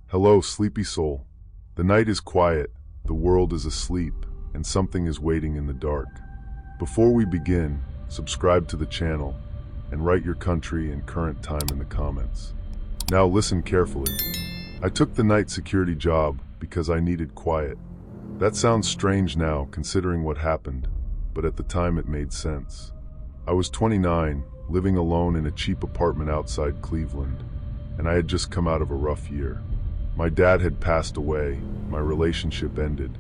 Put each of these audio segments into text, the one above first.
Hello, sleepy soul. The night is quiet, the world is asleep, and something is waiting in the dark. Before we begin, subscribe to the channel and write your country and current time in the comments. Now listen carefully. I took the night security job because I needed quiet. That sounds strange now considering what happened, but at the time it made sense. I was 29, living alone in a cheap apartment outside Cleveland, and I had just come out of a rough year. My dad had passed away, my relationship ended,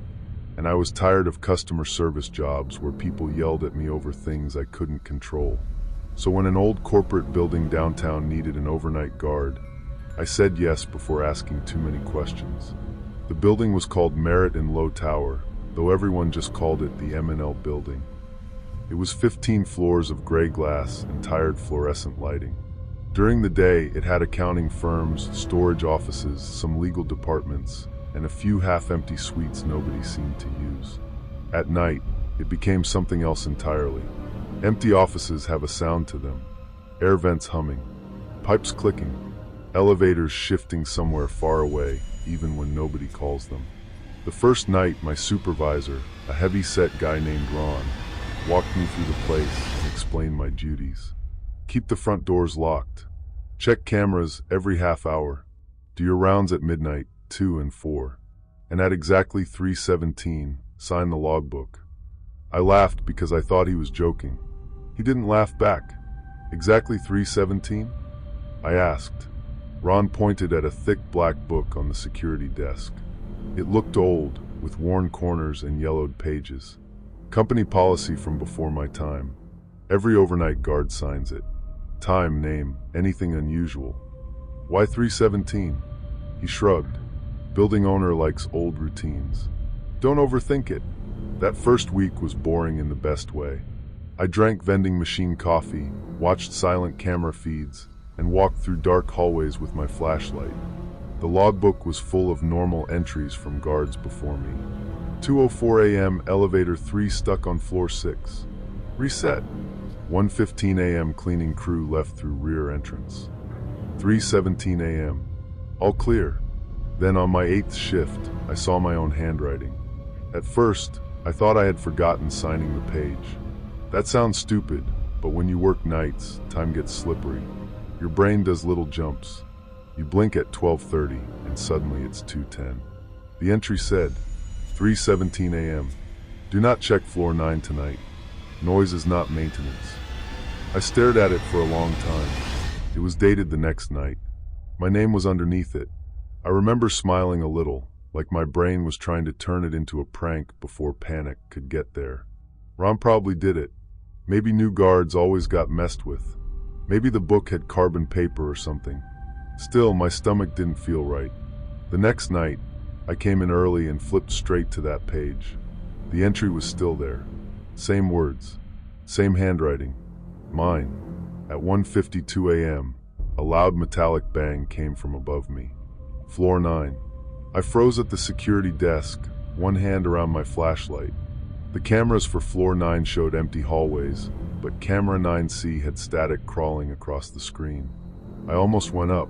and I was tired of customer service jobs where people yelled at me over things I couldn't control. So when an old corporate building downtown needed an overnight guard, I said yes before asking too many questions. The building was called Merritt and Low Tower, though everyone just called it the M&L building. It was 15 floors of gray glass and tired fluorescent lighting. During the day, it had accounting firms, storage offices, some legal departments, and a few half-empty suites nobody seemed to use. At night, it became something else entirely. Empty offices have a sound to them. Air vents humming, pipes clicking, elevators shifting somewhere far away, even when nobody calls them. The first night, my supervisor, a heavy-set guy named Ron, walked me through the place and explained my duties. Keep the front doors locked. Check cameras every half hour. Do your rounds at midnight, 2 and 4. And at exactly 3:17, sign the logbook. I laughed because I thought he was joking. He didn't laugh back. Exactly 3:17? I asked. Ron pointed at a thick black book on the security desk. It looked old, with worn corners and yellowed pages. Company policy from before my time. Every overnight guard signs it. Time, name, anything unusual. Why 3:17? He shrugged. Building owner likes old routines. Don't overthink it. That first week was boring in the best way. I drank vending machine coffee, watched silent camera feeds, and walked through dark hallways with my flashlight. The logbook was full of normal entries from guards before me. 2:04 a.m. elevator 3 stuck on floor 6. Reset. 1:15 a.m. cleaning crew left through rear entrance. 3:17 a.m. All clear. Then on my 8th shift, I saw my own handwriting. At first, I thought I had forgotten signing the page. That sounds stupid, but when you work nights, time gets slippery. Your brain does little jumps. You blink at 12:30, and suddenly it's 2:10. The entry said, 3:17 a.m. Do not check floor 9 tonight. Noise is not maintenance. I stared at it for a long time. It was dated the next night. My name was underneath it. I remember smiling a little, like my brain was trying to turn it into a prank before panic could get there. Ron probably did it. Maybe new guards always got messed with. Maybe the book had carbon paper or something. Still, my stomach didn't feel right. The next night, I came in early and flipped straight to that page. The entry was still there. Same words, same handwriting, mine. At 1:52 a.m., a loud metallic bang came from above me. Floor 9. I froze at the security desk, one hand around my flashlight. The cameras for floor 9 showed empty hallways, but camera 9C had static crawling across the screen. I almost went up.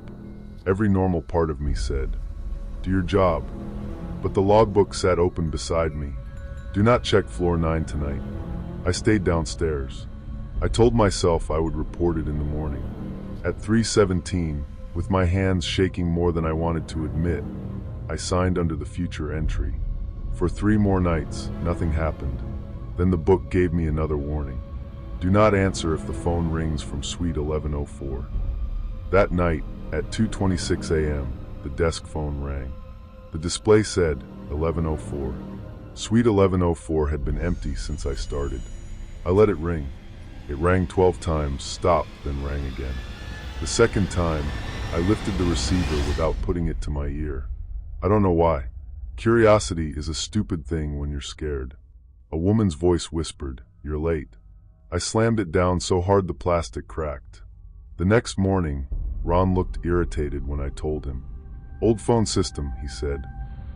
Every normal part of me said, do your job. But the logbook sat open beside me. Do not check floor 9 tonight. I stayed downstairs. I told myself I would report it in the morning. At 3:17, with my hands shaking more than I wanted to admit, I signed under the future entry. For 3 more nights, nothing happened. Then the book gave me another warning. Do not answer if the phone rings from suite 1104. That night, at 2:26 a.m., the desk phone rang. The display said 1104. Suite 1104 had been empty since I started. I let it ring. It rang 12 times, stopped, then rang again. The second time, I lifted the receiver without putting it to my ear. I don't know why. Curiosity is a stupid thing when you're scared. A woman's voice whispered, "You're late." I slammed it down so hard the plastic cracked. The next morning, Ron looked irritated when I told him. "Old phone system," he said.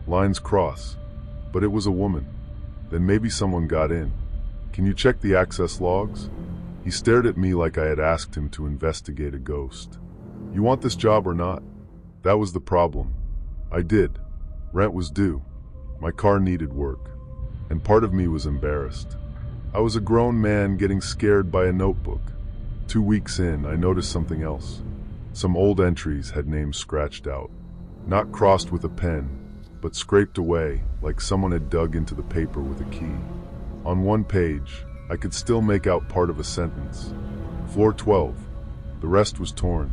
"Lines cross." But it was a woman. Then maybe someone got in. "Can you check the access logs?" He stared at me like I had asked him to investigate a ghost. "You want this job or not?" That was the problem. I did. Rent was due. My car needed work. And part of me was embarrassed. I was a grown man getting scared by a notebook. 2 weeks in, I noticed something else. Some old entries had names scratched out. Not crossed with a pen, but scraped away like someone had dug into the paper with a key. On one page, I could still make out part of a sentence. Floor 12. The rest was torn.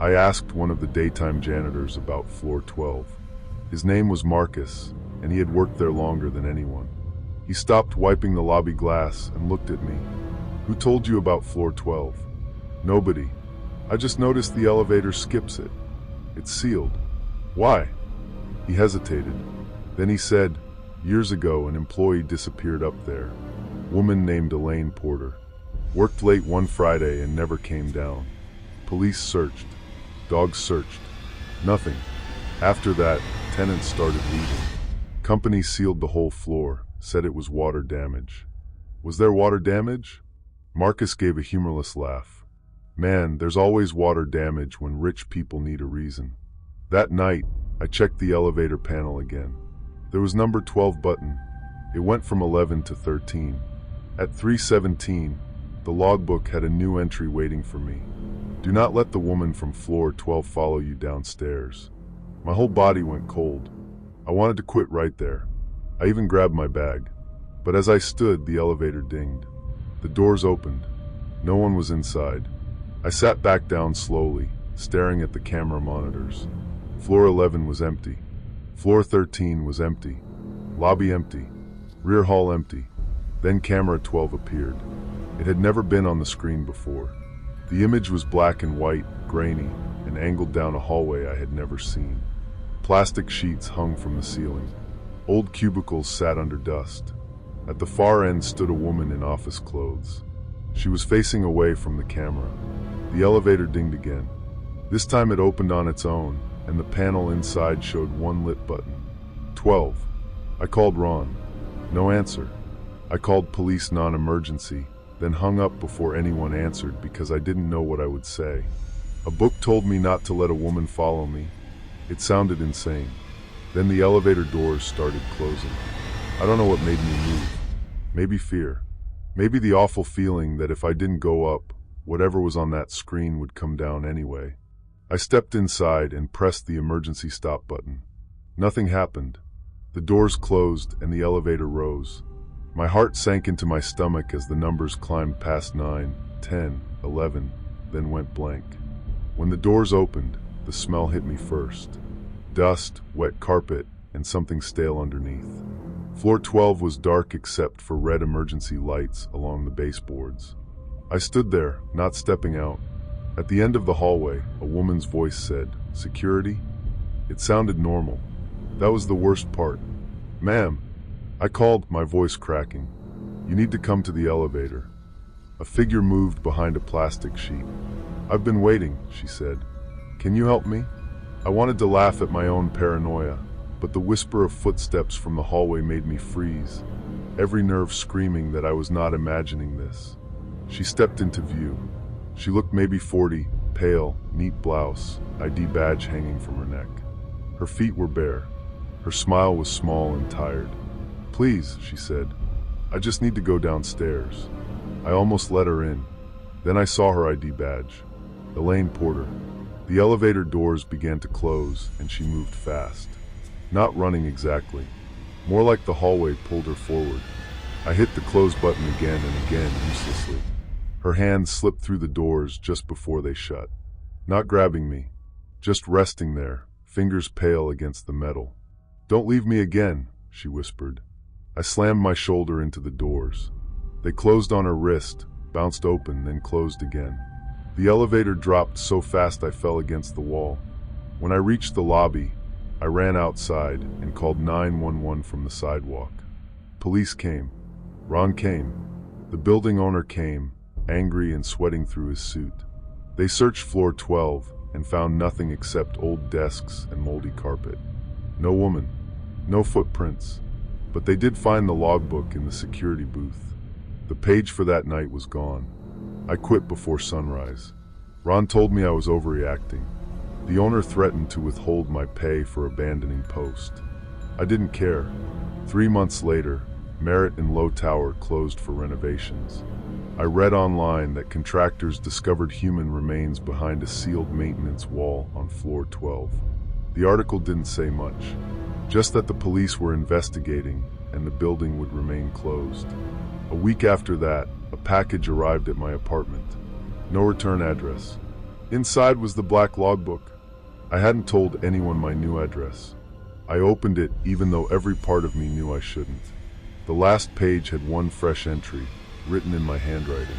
I asked one of the daytime janitors about floor 12. His name was Marcus, and he had worked there longer than anyone. He stopped wiping the lobby glass and looked at me. Who told you about floor 12? Nobody. I just noticed the elevator skips it. It's sealed. Why? He hesitated. Then he said, years ago an employee disappeared up there. Woman named Elaine Porter. Worked late one Friday and never came down. Police searched. Dogs searched. Nothing. After that, tenants started leaving. Company sealed the whole floor, said it was water damage. Was there water damage? Marcus gave a humorless laugh. Man, there's always water damage when rich people need a reason. That night, I checked the elevator panel again. There was number 12 button. It went from 11 to 13. At 3:17, the logbook had a new entry waiting for me. Do not let the woman from floor 12 follow you downstairs. My whole body went cold. I wanted to quit right there. I even grabbed my bag. But as I stood, the elevator dinged. The doors opened. No one was inside. I sat back down slowly, staring at the camera monitors. Floor 11 was empty. Floor 13 was empty. Lobby empty. Rear hall empty. Then camera 12 appeared. It had never been on the screen before. The image was black and white, grainy, and angled down a hallway I had never seen. Plastic sheets hung from the ceiling. Old cubicles sat under dust. At the far end stood a woman in office clothes. She was facing away from the camera. The elevator dinged again. This time it opened on its own, and the panel inside showed one lit button. 12. I called Ron. No answer. I called police non-emergency, then hung up before anyone answered because I didn't know what I would say. A book told me not to let a woman follow me. It sounded insane. Then the elevator doors started closing. I don't know what made me move. Maybe fear. Maybe the awful feeling that if I didn't go up, whatever was on that screen would come down anyway. I stepped inside and pressed the emergency stop button. Nothing happened. The doors closed and the elevator rose. My heart sank into my stomach as the numbers climbed past 9, 10, 11, then went blank. When the doors opened, the smell hit me first. Dust, wet carpet, and something stale underneath. Floor 12 was dark except for red emergency lights along the baseboards. I stood there, not stepping out. At the end of the hallway, a woman's voice said, "Security?" It sounded normal. That was the worst part. "Ma'am," I called, my voice cracking. "You need to come to the elevator." A figure moved behind a plastic sheet. "I've been waiting," she said. "Can you help me?" I wanted to laugh at my own paranoia, but the whisper of footsteps from the hallway made me freeze, every nerve screaming that I was not imagining this. She stepped into view. She looked maybe 40, pale, neat blouse, ID badge hanging from her neck. Her feet were bare. Her smile was small and tired. "Please," she said, "I just need to go downstairs." I almost let her in. Then I saw her ID badge. Elaine Porter. The elevator doors began to close, and she moved fast. Not running exactly. More like the hallway pulled her forward. I hit the close button again and again, uselessly. Her hand slipped through the doors just before they shut. Not grabbing me, just resting there, fingers pale against the metal. "Don't leave me again," she whispered. I slammed my shoulder into the doors. They closed on her wrist, bounced open, then closed again. The elevator dropped so fast I fell against the wall. When I reached the lobby, I ran outside and called 911 from the sidewalk. Police came. Ron came. The building owner came, angry and sweating through his suit. They searched floor 12 and found nothing except old desks and moldy carpet. No woman, no footprints, but they did find the logbook in the security booth. The page for that night was gone. I quit before sunrise. Ron told me I was overreacting. The owner threatened to withhold my pay for abandoning post. I didn't care. 3 months later, Merritt and Low Tower closed for renovations. I read online that contractors discovered human remains behind a sealed maintenance wall on floor 12. The article didn't say much, just that the police were investigating and the building would remain closed. A week after that, a package arrived at my apartment. No return address. Inside was the black logbook. I hadn't told anyone my new address. I opened it even though every part of me knew I shouldn't. The last page had one fresh entry, written in my handwriting.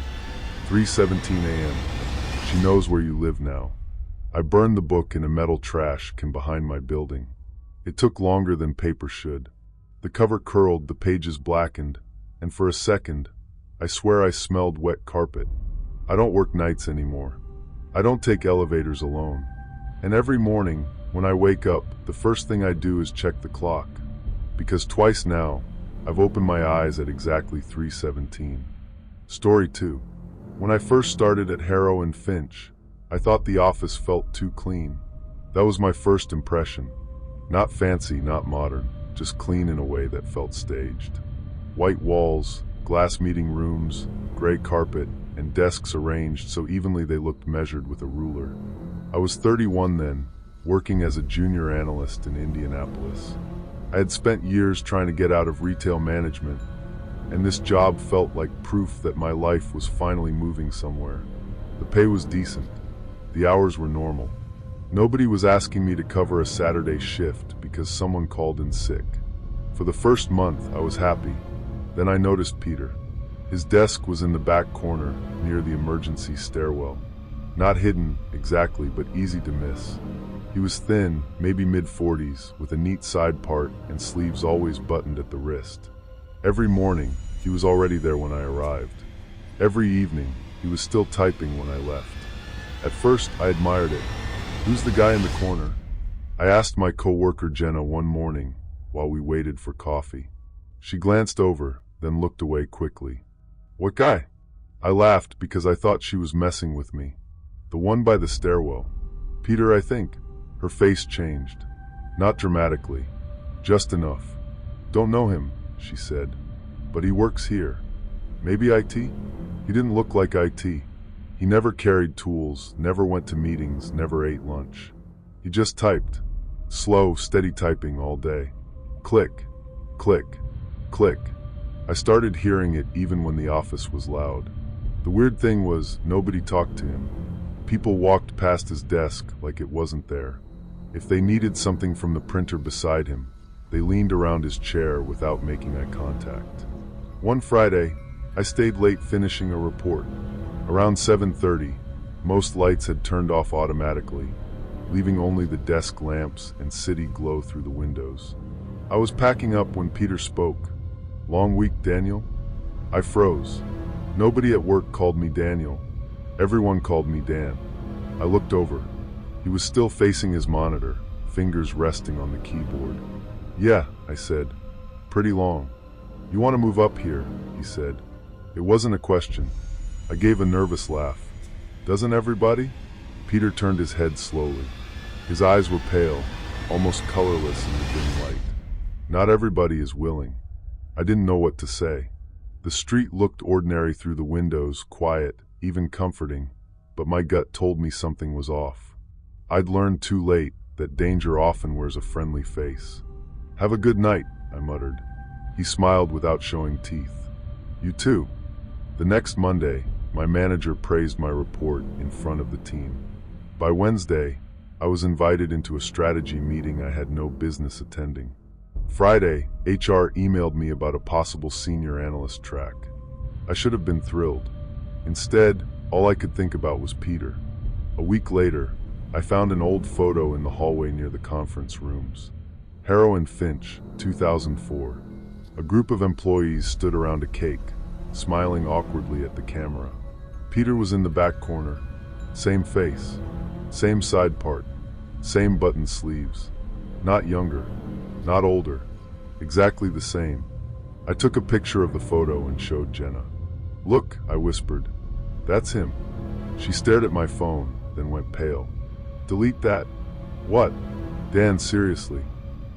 3:17 a.m. She knows where you live now. I burned the book in a metal trash can behind my building. It took longer than paper should. The cover curled, the pages blackened, and for a second, I swear I smelled wet carpet. I don't work nights anymore. I don't take elevators alone. And every morning, when I wake up, the first thing I do is check the clock. Because twice now, I've opened my eyes at exactly 3:17. Story 2. When I first started at Harrow and Finch, I thought the office felt too clean. That was my first impression. Not fancy, not modern, just clean in a way that felt staged. White walls, glass meeting rooms, gray carpet, and desks arranged so evenly they looked measured with a ruler. I was 31 then, working as a junior analyst in Indianapolis. I had spent years trying to get out of retail management, and this job felt like proof that my life was finally moving somewhere. The pay was decent. The hours were normal. Nobody was asking me to cover a Saturday shift because someone called in sick. For the first month, I was happy. Then I noticed Peter. His desk was in the back corner, near the emergency stairwell. Not hidden, exactly, but easy to miss. He was thin, maybe mid-40s, with a neat side part and sleeves always buttoned at the wrist. Every morning, he was already there when I arrived. Every evening, he was still typing when I left. At first, I admired it. "Who's the guy in the corner?" I asked my co-worker Jenna one morning while we waited for coffee. She glanced over, then looked away quickly. "What guy?" I laughed because I thought she was messing with me. "The one by the stairwell. Peter, I think." Her face changed. Not dramatically, just enough. "Don't know him," she said. "But he works here. Maybe IT?" He didn't look like IT. He never carried tools, never went to meetings, never ate lunch. He just typed. Slow, steady typing all day. Click, click, click. I started hearing it even when the office was loud. The weird thing was, nobody talked to him. People walked past his desk like it wasn't there. If they needed something from the printer beside him, they leaned around his chair without making eye contact. One Friday, I stayed late finishing a report. Around 7:30, most lights had turned off automatically, leaving only the desk lamps and city glow through the windows. I was packing up when Peter spoke. "Long week, Daniel?" I froze. Nobody at work called me Daniel. Everyone called me Dan. I looked over. He was still facing his monitor, fingers resting on the keyboard. "Yeah," I said. "Pretty long." "You want to move up here?" he said. It wasn't a question. I gave a nervous laugh. "Doesn't everybody?" Peter turned his head slowly. His eyes were pale, almost colorless in the dim light. "Not everybody is willing." I didn't know what to say. The street looked ordinary through the windows, quiet, even comforting, but my gut told me something was off. I'd learned too late that danger often wears a friendly face. "Have a good night," I muttered. He smiled without showing teeth. "You too." The next Monday, my manager praised my report in front of the team. By Wednesday, I was invited into a strategy meeting I had no business attending. Friday, HR emailed me about a possible senior analyst track. I should have been thrilled. Instead, all I could think about was Peter. A week later, I found an old photo in the hallway near the conference rooms. Harrow and Finch, 2004. A group of employees stood around a cake, smiling awkwardly at the camera. Peter was in the back corner. Same face, same side part, same button sleeves. Not younger, not older, exactly the same. I took a picture of the photo and showed Jenna. "Look," I whispered. "That's him." She stared at my phone, then went pale. "Delete that," What? Dan, seriously.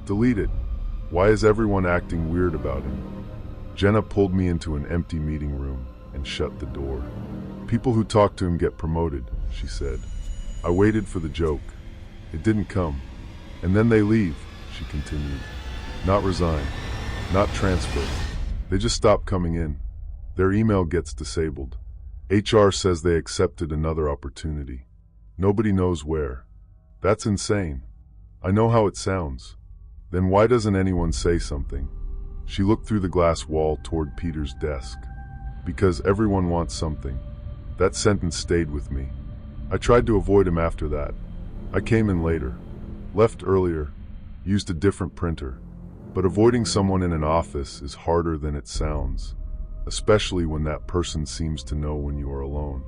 Delete it. Why is everyone acting weird about him? Jenna pulled me into an empty meeting room and shut the door. People who talk to him get promoted, she said. I waited for the joke. It didn't come. And then they leave, she continued. Not resign, not transfer. They just stop coming in. Their email gets disabled. HR says they accepted another opportunity. Nobody knows where. That's insane. I know how it sounds. Then why doesn't anyone say something? She looked through the glass wall toward Peter's desk. Because everyone wants something. That sentence stayed with me. I tried to avoid him after that. I came in later, left earlier, used a different printer. But avoiding someone in an office is harder than it sounds, especially when that person seems to know when you are alone.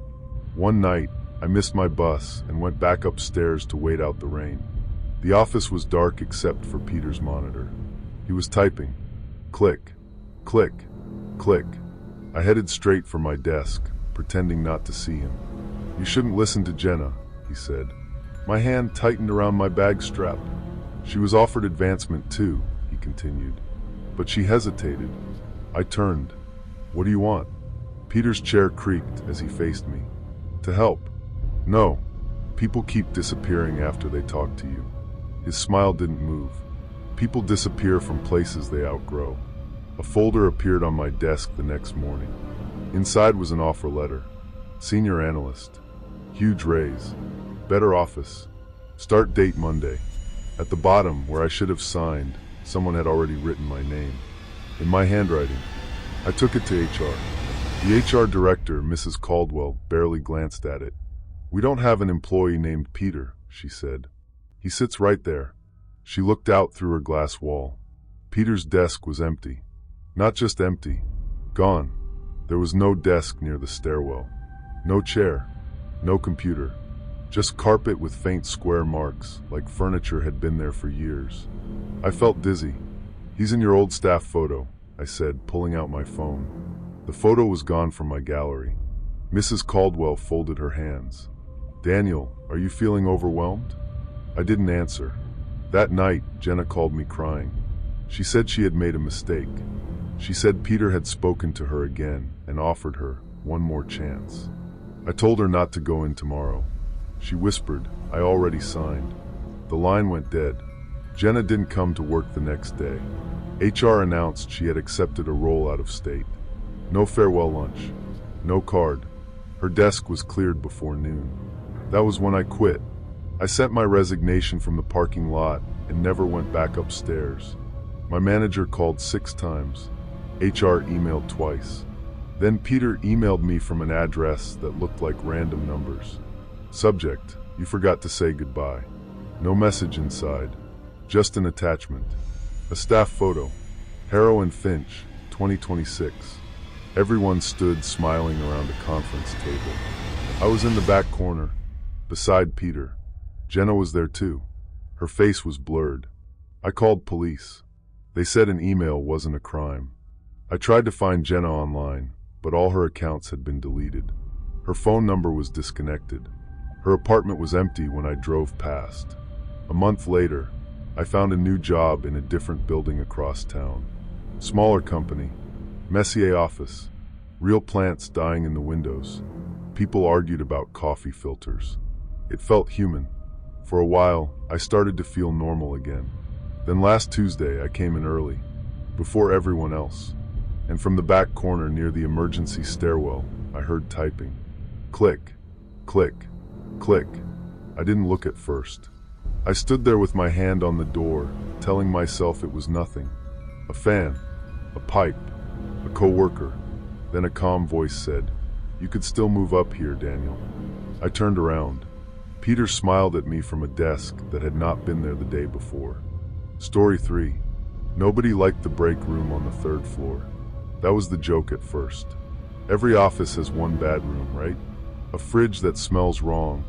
One night, I missed my bus and went back upstairs to wait out the rain. The office was dark except for Peter's monitor. He was typing. Click, click, click. I headed straight for my desk, pretending not to see him. You shouldn't listen to Jenna, he said. My hand tightened around my bag strap. She was offered advancement too, he continued. But she hesitated. I turned. What do you want? Peter's chair creaked as he faced me. To help. No. People keep disappearing after they talk to you. His smile didn't move. People disappear from places they outgrow. A folder appeared on my desk the next morning. Inside was an offer letter. Senior analyst. Huge raise. Better office. Start date Monday. At the bottom, where I should have signed, someone had already written my name. In my handwriting. I took it to HR. The HR director, Mrs. Caldwell, barely glanced at it. We don't have an employee named Peter, she said. He sits right there. She looked out through her glass wall. Peter's desk was empty. Not just empty. Gone. There was no desk near the stairwell. No chair. No computer. Just carpet with faint square marks, like furniture had been there for years. I felt dizzy. He's in your old staff photo, I said, pulling out my phone. The photo was gone from my gallery. Mrs. Caldwell folded her hands. Daniel, are you feeling overwhelmed? I didn't answer. That night, Jenna called me crying. She said she had made a mistake. She said Peter had spoken to her again and offered her one more chance. I told her not to go in tomorrow. She whispered, I already signed. The line went dead. Jenna didn't come to work the next day. HR announced she had accepted a role out of state. No farewell lunch. No card. Her desk was cleared before noon. That was when I quit. I sent my resignation from the parking lot and never went back upstairs. My manager called 6 times. HR emailed twice. Then Peter emailed me from an address that looked like random numbers. Subject, you forgot to say goodbye. No message inside. Just an attachment. A staff photo. Harrow and Finch, 2026. Everyone stood smiling around a conference table. I was in the back corner, beside Peter. Jenna was there too. Her face was blurred. I called police. They said an email wasn't a crime. I tried to find Jenna online, but all her accounts had been deleted. Her phone number was disconnected. Her apartment was empty when I drove past. A month later, I found a new job in a different building across town. Smaller company, Messier office, real plants dying in the windows. People argued about coffee filters. It felt human. For a while, I started to feel normal again. Then last Tuesday, I came in early, before everyone else. And from the back corner near the emergency stairwell, I heard typing. Click, click, click. I didn't look at first. I stood there with my hand on the door, telling myself it was nothing. A fan, a pipe, a coworker. Then a calm voice said, "You could still move up here, Daniel." I turned around. Peter smiled at me from a desk that had not been there the day before. Story 3. Nobody liked the break room on the 3rd floor. That was the joke at first. Every office has one bad room, right? A fridge that smells wrong,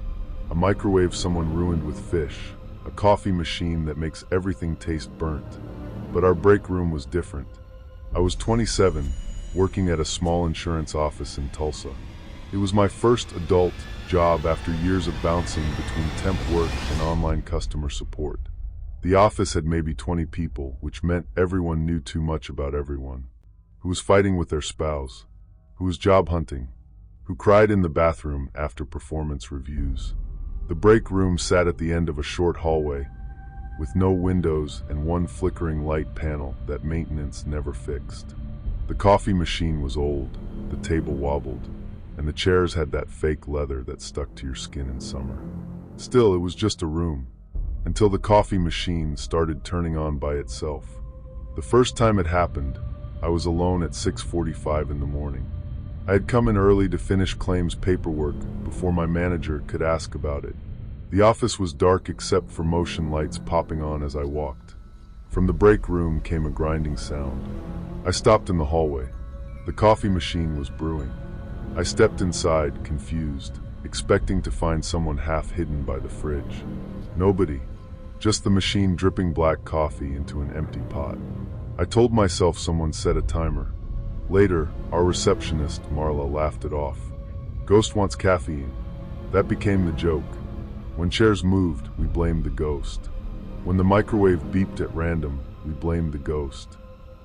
a microwave someone ruined with fish, a coffee machine that makes everything taste burnt. But our break room was different. I was 27, working at a small insurance office in Tulsa. It was my first adult job after years of bouncing between temp work and online customer support. The office had maybe 20 people, which meant everyone knew too much about everyone. Who was fighting with their spouse, who was job hunting, who cried in the bathroom after performance reviews. The break room sat at the end of a short hallway, with no windows and one flickering light panel that maintenance never fixed. The coffee machine was old, the table wobbled, and the chairs had that fake leather that stuck to your skin in summer. Still, it was just a room, until the coffee machine started turning on by itself. The first time it happened, I was alone at 6:45 in the morning. I had come in early to finish claims paperwork before my manager could ask about it. The office was dark except for motion lights popping on as I walked. From the break room came a grinding sound. I stopped in the hallway. The coffee machine was brewing. I stepped inside, confused, expecting to find someone half hidden by the fridge. Nobody, just the machine dripping black coffee into an empty pot. I told myself someone set a timer. Later, our receptionist, Marla, laughed it off. Ghost wants caffeine. That became the joke. When chairs moved, we blamed the ghost. When the microwave beeped at random, we blamed the ghost.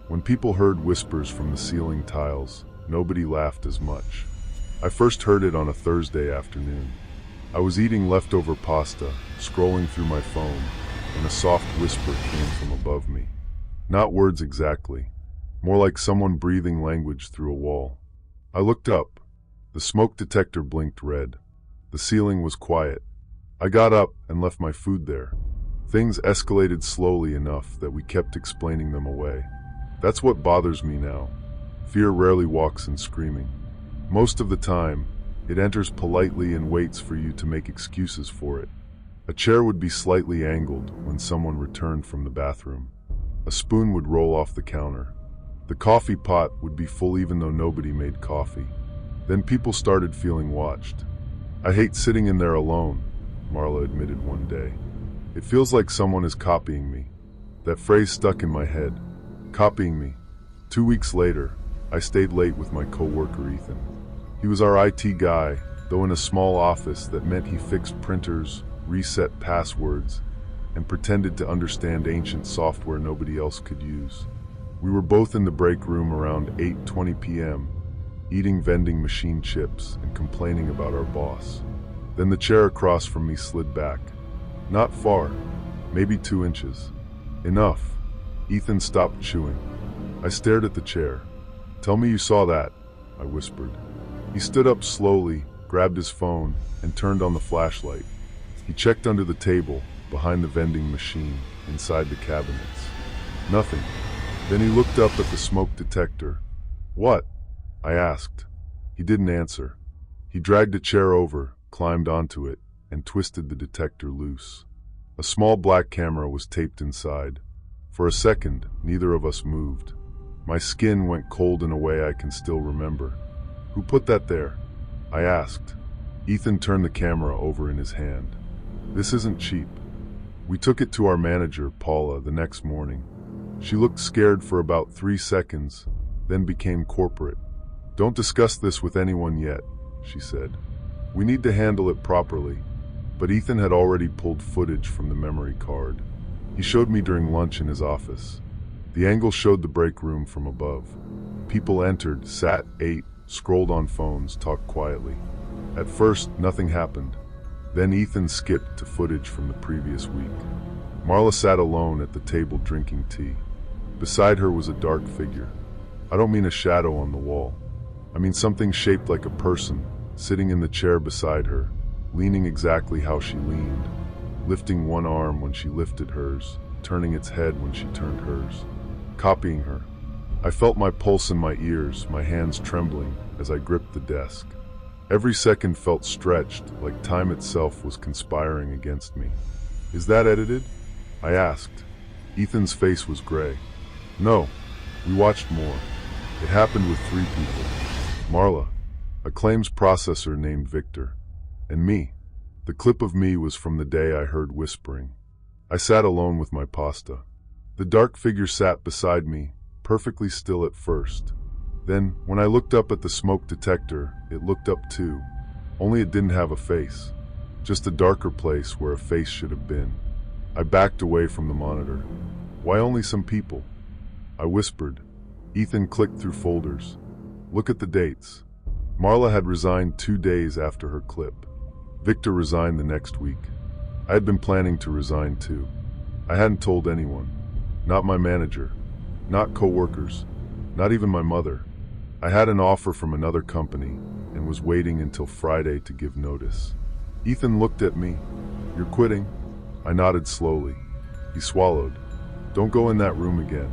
When people heard whispers from the ceiling tiles, nobody laughed as much. I first heard it on a Thursday afternoon. I was eating leftover pasta, scrolling through my phone, and a soft whisper came from above me. Not words exactly, more like someone breathing language through a wall. I looked up. The smoke detector blinked red. The ceiling was quiet. I got up and left my food there. Things escalated slowly enough that we kept explaining them away. That's what bothers me now. Fear rarely walks in screaming. Most of the time, it enters politely and waits for you to make excuses for it. A chair would be slightly angled when someone returned from the bathroom. A spoon would roll off the counter. The coffee pot would be full even though nobody made coffee. Then people started feeling watched. I hate sitting in there alone, Marla admitted one day. It feels like someone is copying me. That phrase stuck in my head. Copying me. 2 weeks later, I stayed late with my coworker Ethan. He was our IT guy, though in a small office that meant he fixed printers, reset passwords, and pretended to understand ancient software nobody else could use. We were both in the break room around 8:20 p.m., eating vending machine chips and complaining about our boss. Then the chair across from me slid back. Not far, maybe 2 inches. Enough. Ethan stopped chewing. I stared at the chair. "Tell me you saw that," I whispered. He stood up slowly, grabbed his phone, and turned on the flashlight. He checked under the table, behind the vending machine, inside the cabinets. Nothing. Then he looked up at the smoke detector. "What?" I asked. He didn't answer. He dragged a chair over, climbed onto it, and twisted the detector loose. A small black camera was taped inside. For a second, neither of us moved. My skin went cold in a way I can still remember. "Who put that there?" I asked. Ethan turned the camera over in his hand. "This isn't cheap." We took it to our manager, Paula, the next morning. She looked scared for about 3 seconds, then became corporate. "Don't discuss this with anyone yet," she said. "We need to handle it properly." But Ethan had already pulled footage from the memory card. He showed me during lunch in his office. The angle showed the break room from above. People entered, sat, ate, scrolled on phones, talked quietly. At first, nothing happened. Then Ethan skipped to footage from the previous week. Marla sat alone at the table drinking tea. Beside her was a dark figure. I don't mean a shadow on the wall. I mean something shaped like a person, sitting in the chair beside her, leaning exactly how she leaned, lifting one arm when she lifted hers, turning its head when she turned hers, copying her. I felt my pulse in my ears, my hands trembling as I gripped the desk. Every second felt stretched, like time itself was conspiring against me. "Is that edited?" I asked. Ethan's face was gray. "No, we watched more. It happened with 3 people. Marla, a claims processor named Victor, and me. The clip of me was from the day I heard whispering. I sat alone with my pasta. The dark figure sat beside me, perfectly still at first. Then, when I looked up at the smoke detector, it looked up too. Only it didn't have a face. Just a darker place where a face should have been. I backed away from the monitor. Why only some people? I whispered. Ethan clicked through folders. Look at the dates. Marla had resigned 2 days after her clip. Victor resigned the next week. I had been planning to resign too. I hadn't told anyone. Not my manager. Not co-workers. Not even my mother. I had an offer from another company and was waiting until Friday to give notice. Ethan looked at me. You're quitting? I nodded slowly. He swallowed. Don't go in that room again.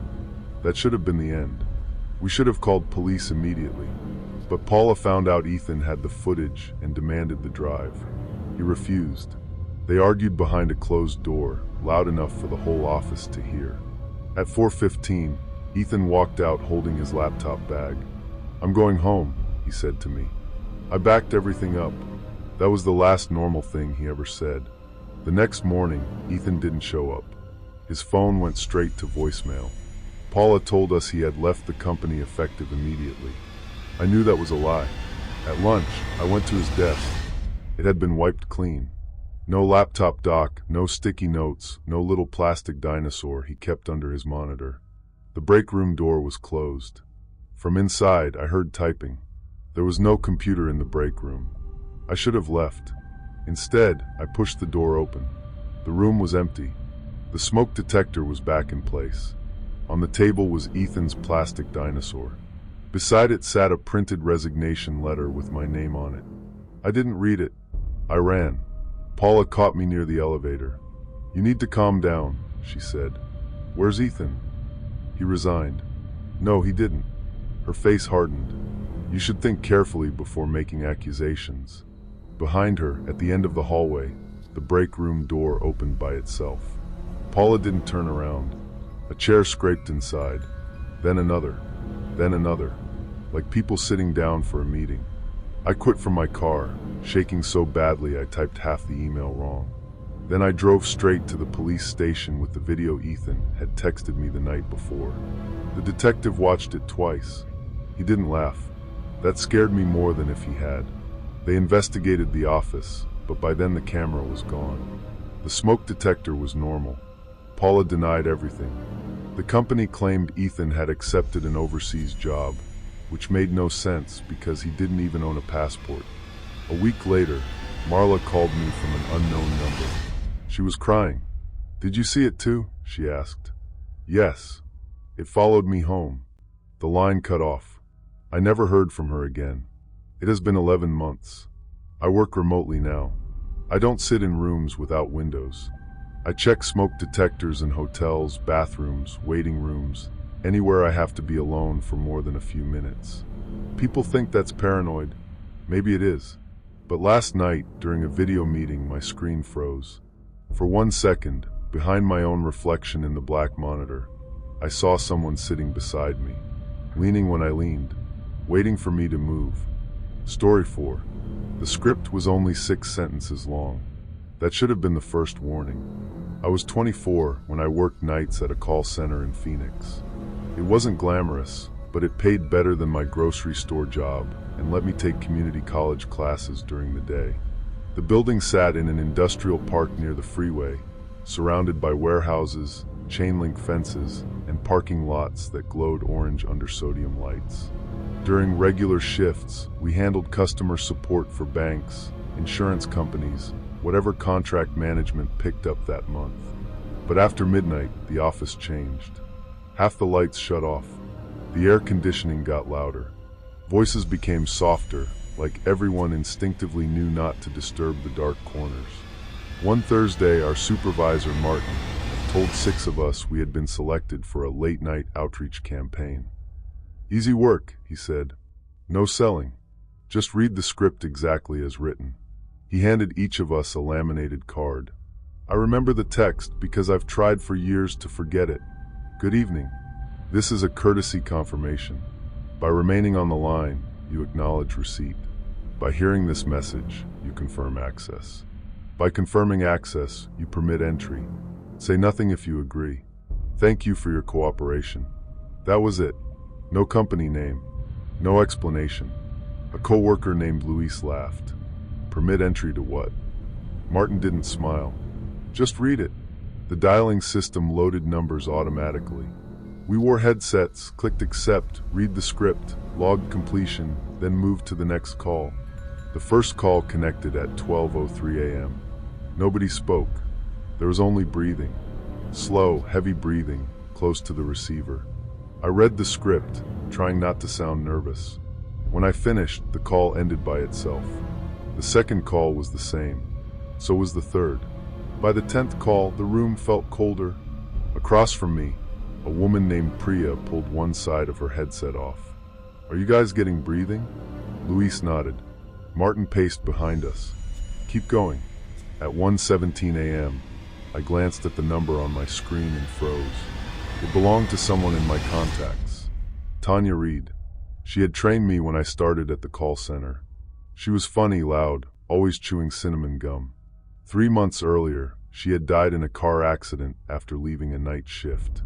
That should have been the end. We should have called police immediately. But Paula found out Ethan had the footage and demanded the drive. He refused. They argued behind a closed door, loud enough for the whole office to hear. At 4:15, Ethan walked out holding his laptop bag. I'm going home, he said to me. I backed everything up. That was the last normal thing he ever said. The next morning, Ethan didn't show up. His phone went straight to voicemail. Paula told us he had left the company effective immediately. I knew that was a lie. At lunch, I went to his desk. It had been wiped clean. No laptop dock, no sticky notes, no little plastic dinosaur he kept under his monitor. The break room door was closed. From inside, I heard typing. There was no computer in the break room. I should have left. Instead, I pushed the door open. The room was empty. The smoke detector was back in place. On the table was Ethan's plastic dinosaur. Beside it sat a printed resignation letter with my name on it. I didn't read it. I ran. Paula caught me near the elevator. You need to calm down, she said. Where's Ethan? He resigned. No, he didn't. Her face hardened. You should think carefully before making accusations. Behind her, at the end of the hallway, the break room door opened by itself. Paula didn't turn around. A chair scraped inside. Then another. Then another. Like people sitting down for a meeting. I quit from my car, shaking so badly I typed half the email wrong. Then I drove straight to the police station with the video Ethan had texted me the night before. The detective watched it twice. He didn't laugh. That scared me more than if he had. They investigated the office, but by then the camera was gone. The smoke detector was normal. Paula denied everything. The company claimed Ethan had accepted an overseas job, which made no sense because he didn't even own a passport. A week later, Marla called me from an unknown number. She was crying. Did you see it too? She asked. Yes. It followed me home. The line cut off. I never heard from her again. It has been 11 months. I work remotely now. I don't sit in rooms without windows. I check smoke detectors in hotels, bathrooms, waiting rooms, anywhere I have to be alone for more than a few minutes. People think that's paranoid. Maybe it is. But last night, during a video meeting, my screen froze. For 1 second, behind my own reflection in the black monitor, I saw someone sitting beside me, leaning when I leaned, waiting for me to move. Story 4. The script was only 6 sentences long. That should have been the first warning. I was 24 when I worked nights at a call center in Phoenix. It wasn't glamorous, but it paid better than my grocery store job and let me take community college classes during the day. The building sat in an industrial park near the freeway, surrounded by warehouses, chain-link fences, and parking lots that glowed orange under sodium lights. During regular shifts, we handled customer support for banks, insurance companies, whatever contract management picked up that month. But after midnight, the office changed. Half the lights shut off. The air conditioning got louder. Voices became softer, like everyone instinctively knew not to disturb the dark corners. One Thursday, our supervisor, Martin, told 6 of us we had been selected for a late-night outreach campaign. Easy work, he said. No selling. Just read the script exactly as written. He handed each of us a laminated card. I remember the text because I've tried for years to forget it. Good evening. This is a courtesy confirmation. By remaining on the line, you acknowledge receipt. By hearing this message, you confirm access. By confirming access, you permit entry. Say nothing if you agree. Thank you for your cooperation. That was it. No company name. No explanation. A co-worker named Luis laughed. Permit entry to what? Martin didn't smile. Just read it. The dialing system loaded numbers automatically. We wore headsets, clicked accept, read the script, logged completion, then moved to the next call. The first call connected at 12:03 a.m. Nobody spoke. There was only breathing. Slow, heavy breathing, close to the receiver. I read the script, trying not to sound nervous. When I finished, the call ended by itself. The second call was the same. So was the third. By the 10th call, the room felt colder. Across from me, a woman named Priya pulled one side of her headset off. Are you guys getting breathing? Luis nodded. Martin paced behind us. Keep going. At 1:17 a.m., I glanced at the number on my screen and froze. It belonged to someone in my contacts. Tanya Reed. She had trained me when I started at the call center. She was funny, loud, always chewing cinnamon gum. 3 months earlier, she had died in a car accident after leaving a night shift.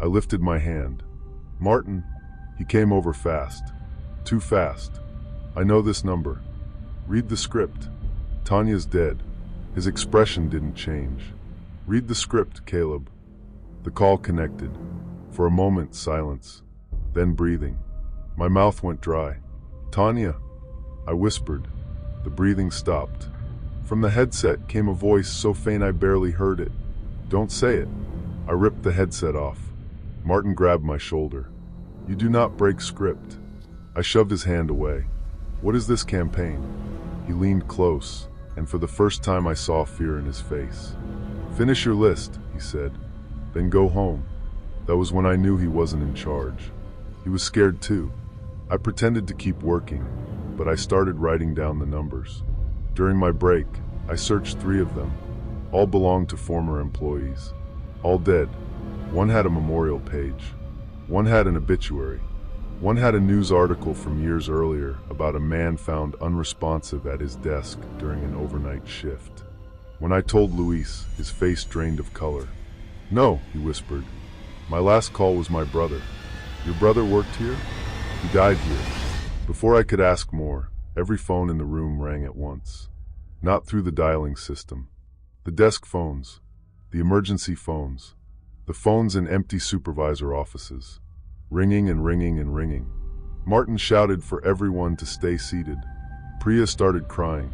I lifted my hand. Martin. He came over fast. Too fast. I know this number. Read the script. Tanya's dead. His expression didn't change. Read the script, Caleb. The call connected. For a moment, silence. Then breathing. My mouth went dry. Tanya, I whispered. The breathing stopped. From the headset came a voice so faint I barely heard it. Don't say it. I ripped the headset off. Martin grabbed my shoulder. You do not break script. I shoved his hand away. What is this campaign? He leaned close, and for the first time I saw fear in his face. Finish your list, he said. Then go home. That was when I knew he wasn't in charge. He was scared too. I pretended to keep working, but I started writing down the numbers. During my break, I searched 3 of them. All belonged to former employees. All dead. One had a memorial page. One had an obituary. One had a news article from years earlier about a man found unresponsive at his desk during an overnight shift. When I told Luis, his face drained of color. No, he whispered. My last call was my brother. Your brother worked here? He died here. Before I could ask more, every phone in the room rang at once. Not through the dialing system. The desk phones. The emergency phones. The phones in empty supervisor offices. Ringing and ringing and ringing. Martin shouted for everyone to stay seated. Priya started crying.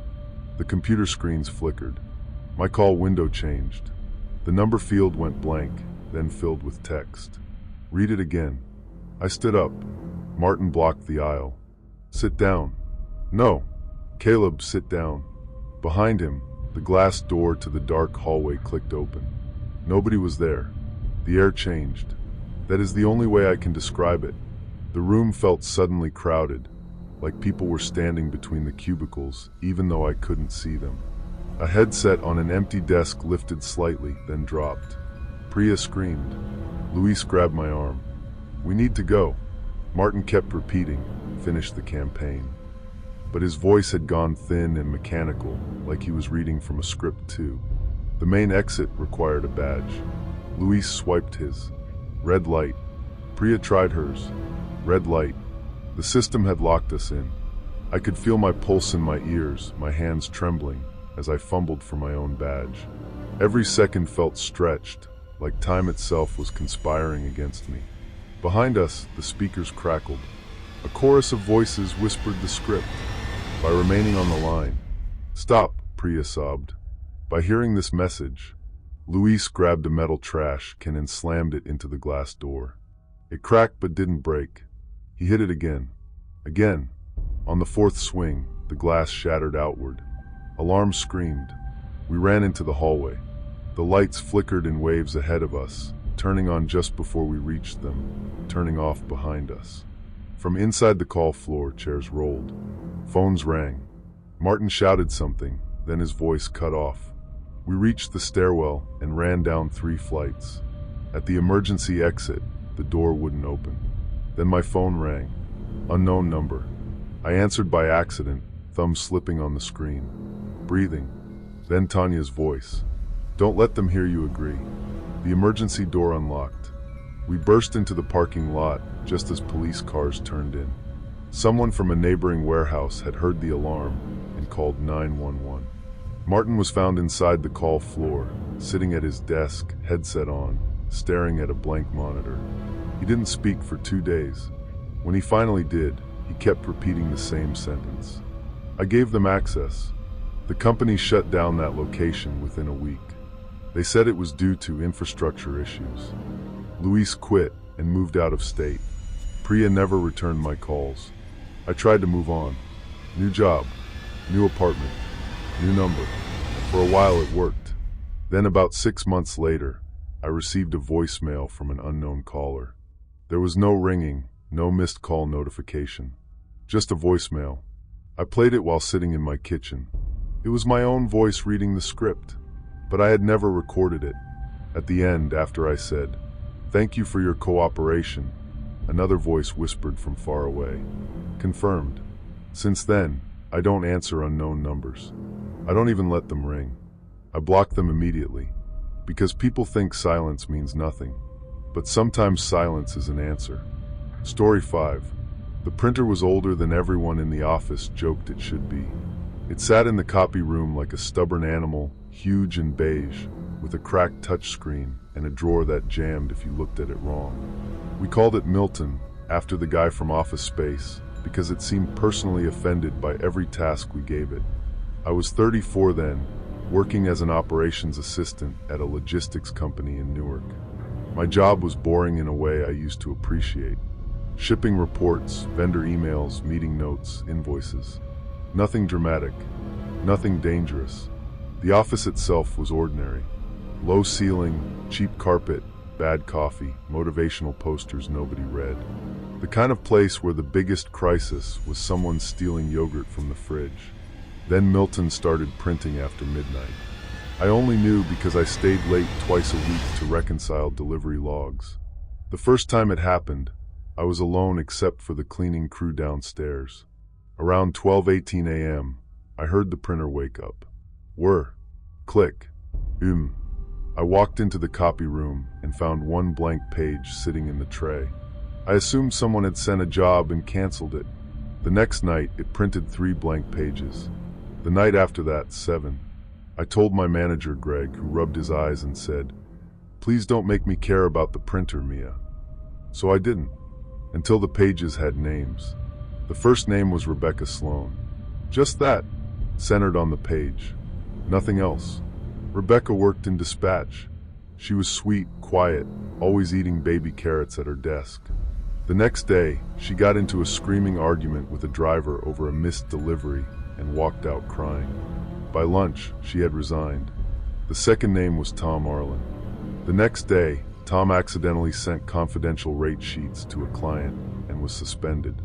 The computer screens flickered. My call window changed. The number field went blank, then filled with text. Read it again. I stood up. Martin blocked the aisle. Sit down. No. Caleb, sit down. Behind him, the glass door to the dark hallway clicked open. Nobody was there. The air changed. That is the only way I can describe it. The room felt suddenly crowded, like people were standing between the cubicles, even though I couldn't see them. A headset on an empty desk lifted slightly, then dropped. Priya screamed. Luis grabbed my arm. We need to go. Martin kept repeating, finish the campaign. But his voice had gone thin and mechanical, like he was reading from a script too. The main exit required a badge. Luis swiped his. Red light. Priya tried hers. Red light. The system had locked us in. I could feel my pulse in my ears, my hands trembling, as I fumbled for my own badge. Every second felt stretched, like time itself was conspiring against me. Behind us, the speakers crackled. A chorus of voices whispered the script. By remaining on the line. Stop, Priya sobbed. By hearing this message, Luis grabbed a metal trash can and slammed it into the glass door. It cracked but didn't break. He hit it again. Again. On the 4th swing, the glass shattered outward. Alarms screamed. We ran into the hallway. The lights flickered in waves ahead of us, turning on just before we reached them, turning off behind us. From inside the call floor, chairs rolled. Phones rang. Martin shouted something, then his voice cut off. We reached the stairwell and ran down 3 flights. At the emergency exit, the door wouldn't open. Then my phone rang. Unknown number. I answered by accident, thumb slipping on the screen. Breathing. Then Tanya's voice. Don't let them hear you agree. The emergency door unlocked. We burst into the parking lot just as police cars turned in. Someone from a neighboring warehouse had heard the alarm and called 911. Martin was found inside the call floor, sitting at his desk, headset on, staring at a blank monitor. He didn't speak for 2 days. When he finally did, he kept repeating the same sentence. I gave them access. The company shut down that location within a week. They said it was due to infrastructure issues. Luis quit and moved out of state. Priya never returned my calls. I tried to move on. New job, new apartment, new number. For a while it worked. Then about 6 months later, I received a voicemail from an unknown caller. There was no ringing, no missed call notification. Just a voicemail. I played it while sitting in my kitchen. It was my own voice reading the script, but I had never recorded it. At the end, after I said, "Thank you for your cooperation," another voice whispered from far away. Confirmed. Since then, I don't answer unknown numbers. I don't even let them ring. I block them immediately, because people think silence means nothing. But sometimes silence is an answer. Story 5. The printer was older than everyone in the office joked it should be. It sat in the copy room like a stubborn animal, huge and beige, with a cracked touchscreen and a drawer that jammed if you looked at it wrong. We called it Milton, after the guy from Office Space, because it seemed personally offended by every task we gave it. I was 34 then, working as an operations assistant at a logistics company in Newark. My job was boring in a way I used to appreciate. Shipping reports, vendor emails, meeting notes, invoices. Nothing dramatic, nothing dangerous. The office itself was ordinary. Low ceiling, cheap carpet, bad coffee, motivational posters nobody read. The kind of place where the biggest crisis was someone stealing yogurt from the fridge. Then Milton started printing after midnight. I only knew because I stayed late twice a week to reconcile delivery logs. The first time it happened, I was alone except for the cleaning crew downstairs. Around 12:18 a.m., I heard the printer wake up. Whir. Click. I walked into the copy room and found one blank page sitting in the tray. I assumed someone had sent a job and canceled it. The next night, it printed 3 blank pages. The night after that, 7. I told my manager, Greg, who rubbed his eyes and said, "Please don't make me care about the printer, Mia." So I didn't, until the pages had names. The first name was Rebecca Sloan. Just that, centered on the page. Nothing else. Rebecca worked in dispatch. She was sweet, quiet, always eating baby carrots at her desk. The next day, she got into a screaming argument with a driver over a missed delivery and walked out crying. By lunch, she had resigned. The second name was Tom Arlen. The next day, Tom accidentally sent confidential rate sheets to a client and was suspended.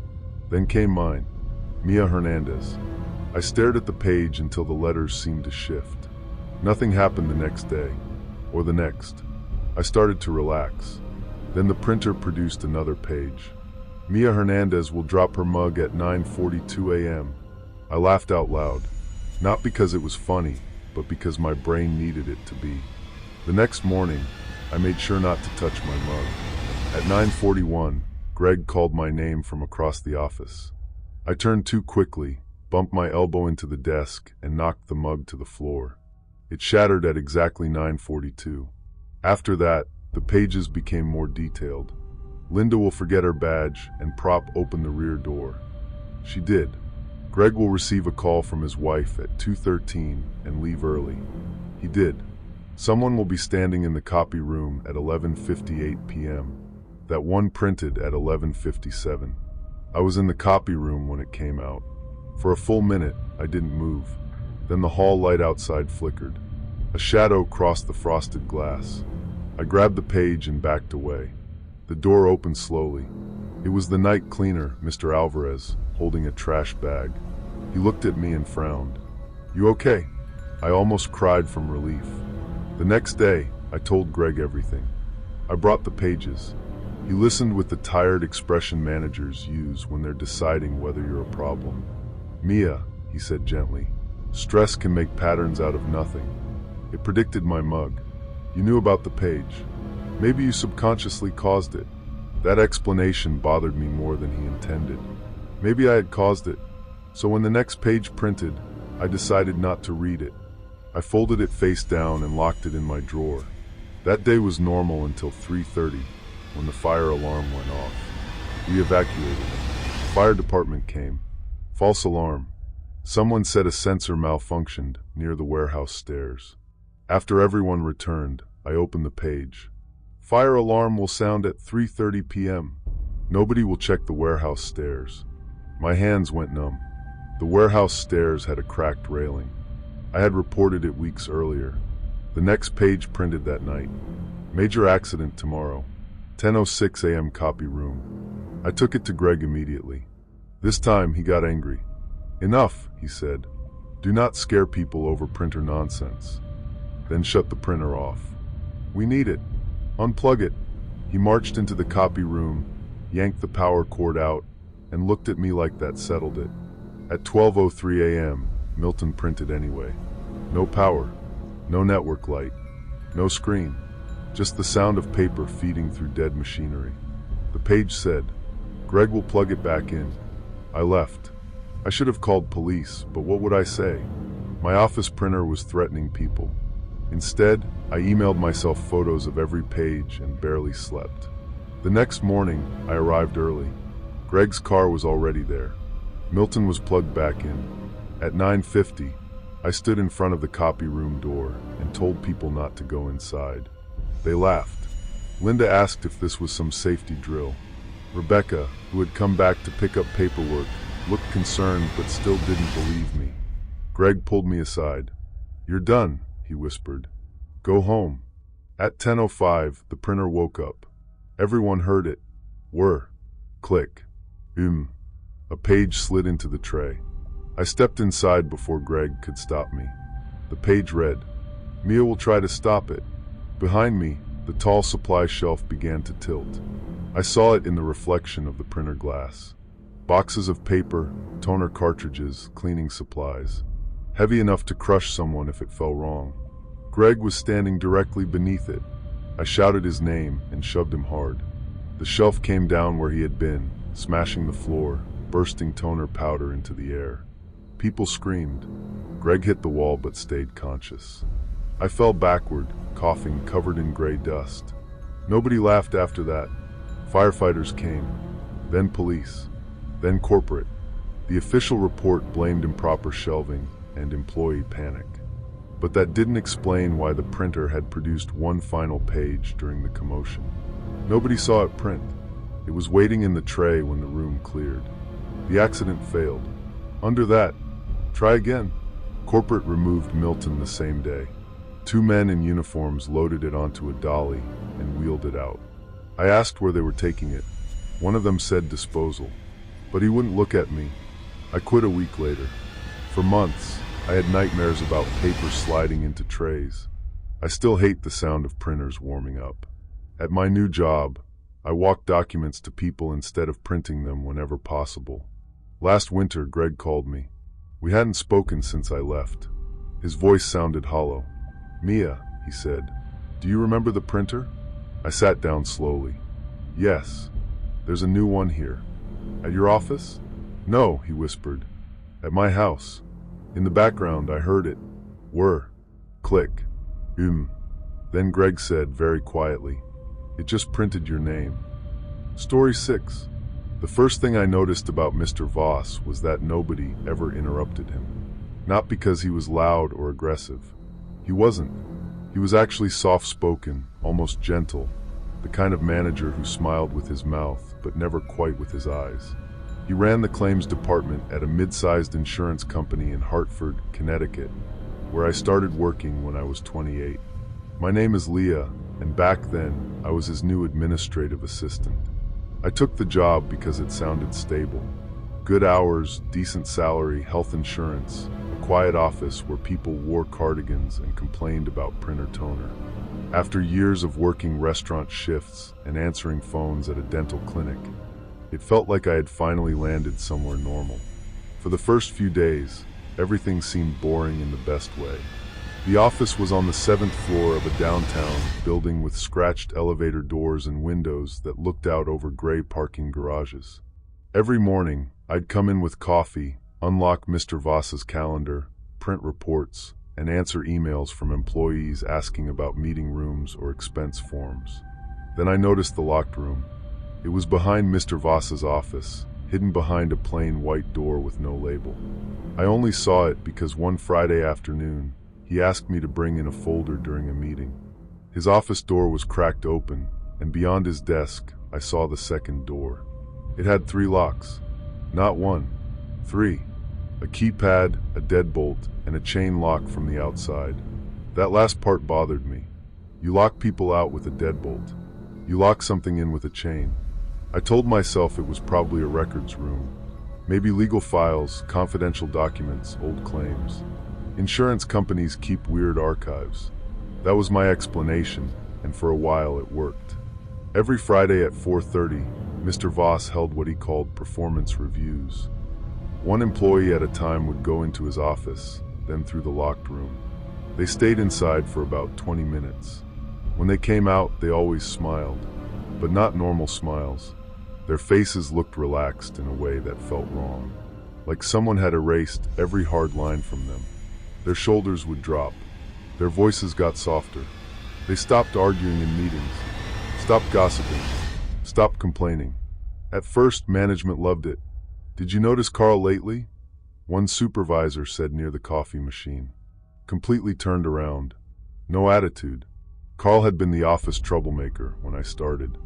Then came mine, Mia Hernandez. I stared at the page until the letters seemed to shift. Nothing happened the next day, or the next. I started to relax. Then the printer produced another page. Mia Hernandez will drop her mug at 9:42 a.m. I laughed out loud, not because it was funny, but because my brain needed it to be. The next morning, I made sure not to touch my mug. At 9:41, Greg called my name from across the office. I turned too quickly, bumped my elbow into the desk, and knocked the mug to the floor. It shattered at exactly 9:42. After that, the pages became more detailed. Linda will forget her badge and prop open the rear door. She did. Greg will receive a call from his wife at 2:13 and leave early. He did. Someone will be standing in the copy room at 11:58 p.m. That one printed at 11:57. I was in the copy room when it came out. For a full minute, I didn't move. Then the hall light outside flickered. A shadow crossed the frosted glass. I grabbed the page and backed away. The door opened slowly. It was the night cleaner, Mr. Alvarez, holding a trash bag. He looked at me and frowned. "You okay?" I almost cried from relief. The next day, I told Greg everything. I brought the pages. He listened with the tired expression managers use when they're deciding whether you're a problem. "Mia," he said gently, "stress can make patterns out of nothing. It predicted my mug. You knew about the page. Maybe you subconsciously caused it." That explanation bothered me more than he intended. Maybe I had caused it. So when the next page printed, I decided not to read it. I folded it face down and locked it in my drawer. That day was normal until 3:30, when the fire alarm went off. We evacuated. The fire department came. False alarm. Someone said a sensor malfunctioned near the warehouse stairs. After everyone returned, I opened the page. Fire alarm will sound at 3:30 p.m. Nobody will check the warehouse stairs. My hands went numb. The warehouse stairs had a cracked railing. I had reported it weeks earlier. The next page printed that night. Major accident tomorrow. 10:06 a.m. copy room. I took it to Greg immediately. This time he got angry. Enough, he said. Do not scare people over printer nonsense. Then shut the printer off. We need it. Unplug it. He marched into the copy room, yanked the power cord out, and looked at me like that settled it. At 12:03 a.m., Milton printed anyway. No power, no network light, no screen, just the sound of paper feeding through dead machinery. The page said, Greg will plug it back in. I left. I should have called police, but what would I say? My office printer was threatening people. Instead, I emailed myself photos of every page and barely slept. The next morning, I arrived early. Greg's car was already there. Milton was plugged back in. At 9:50, I stood in front of the copy room door and told people not to go inside. They laughed. Linda asked if this was some safety drill. Rebecca, who had come back to pick up paperwork, looked concerned but still didn't believe me. Greg pulled me aside. You're done, he whispered. Go home. At 10:05, the printer woke up. Everyone heard it. Whir. Click. A page slid into the tray. I stepped inside before Greg could stop me. The page read, Mia will try to stop it. Behind me, the tall supply shelf began to tilt. I saw it in the reflection of the printer glass. Boxes of paper, toner cartridges, cleaning supplies. Heavy enough to crush someone if it fell wrong. Greg was standing directly beneath it. I shouted his name and shoved him hard. The shelf came down where he had been, smashing the floor, bursting toner powder into the air. People screamed. Greg hit the wall but stayed conscious. I fell backward, coughing, covered in gray dust. Nobody laughed after that. Firefighters came, then police, then corporate. The official report blamed improper shelving and employee panic. But that didn't explain why the printer had produced one final page during the commotion. Nobody saw it print. It was waiting in the tray when the room cleared. The accident failed. Under that, try again. Corporate removed Milton the same day. 2 men in uniforms loaded it onto a dolly and wheeled it out. I asked where they were taking it. One of them said disposal, but he wouldn't look at me. I quit a week later. For months, I had nightmares about paper sliding into trays. I still hate the sound of printers warming up. At my new job, I walked documents to people instead of printing them whenever possible. Last winter, Greg called me. We hadn't spoken since I left. His voice sounded hollow. Mia, he said, do you remember the printer? I sat down slowly. Yes, there's a new one here. At your office? No, he whispered. At my house. In the background, I heard it. Whir. Click. Then Greg said very quietly, it just printed your name. Story 6. The first thing I noticed about Mr. Voss was that nobody ever interrupted him. Not because he was loud or aggressive. He wasn't. He was actually soft-spoken, almost gentle, the kind of manager who smiled with his mouth, but never quite with his eyes. He ran the claims department at a mid-sized insurance company in Hartford, Connecticut, where I started working when I was 28. My name is Leah, and back then, I was his new administrative assistant. I took the job because it sounded stable. Good hours, decent salary, health insurance, a quiet office where people wore cardigans and complained about printer toner. After years of working restaurant shifts and answering phones at a dental clinic, it felt like I had finally landed somewhere normal. For the first few days, everything seemed boring in the best way. The office was on the 7th floor of a downtown building with scratched elevator doors and windows that looked out over gray parking garages. Every morning, I'd come in with coffee, unlock Mr. Voss's calendar, print reports, and answer emails from employees asking about meeting rooms or expense forms. Then I noticed the locked room. It was behind Mr. Voss's office, hidden behind a plain white door with no label. I only saw it because one Friday afternoon, he asked me to bring in a folder during a meeting. His office door was cracked open, and beyond his desk, I saw the second door. It had 3 locks. Not 1, 3. A keypad, a deadbolt, and a chain lock from the outside. That last part bothered me. You lock people out with a deadbolt. You lock something in with a chain. I told myself it was probably a records room. Maybe legal files, confidential documents, old claims. Insurance companies keep weird archives. That was my explanation, and for a while it worked. Every Friday at 4:30, Mr. Voss held what he called performance reviews. One employee at a time would go into his office, then through the locked room. They stayed inside for about 20 minutes. When they came out, they always smiled, but not normal smiles. Their faces looked relaxed in a way that felt wrong, like someone had erased every hard line from them. Their shoulders would drop. Their voices got softer. They stopped arguing in meetings, stopped gossiping, stopped complaining. At first, management loved it. "Did you notice Carl lately?" one supervisor said near the coffee machine. Completely turned around. No attitude. Carl had been the office troublemaker when I started.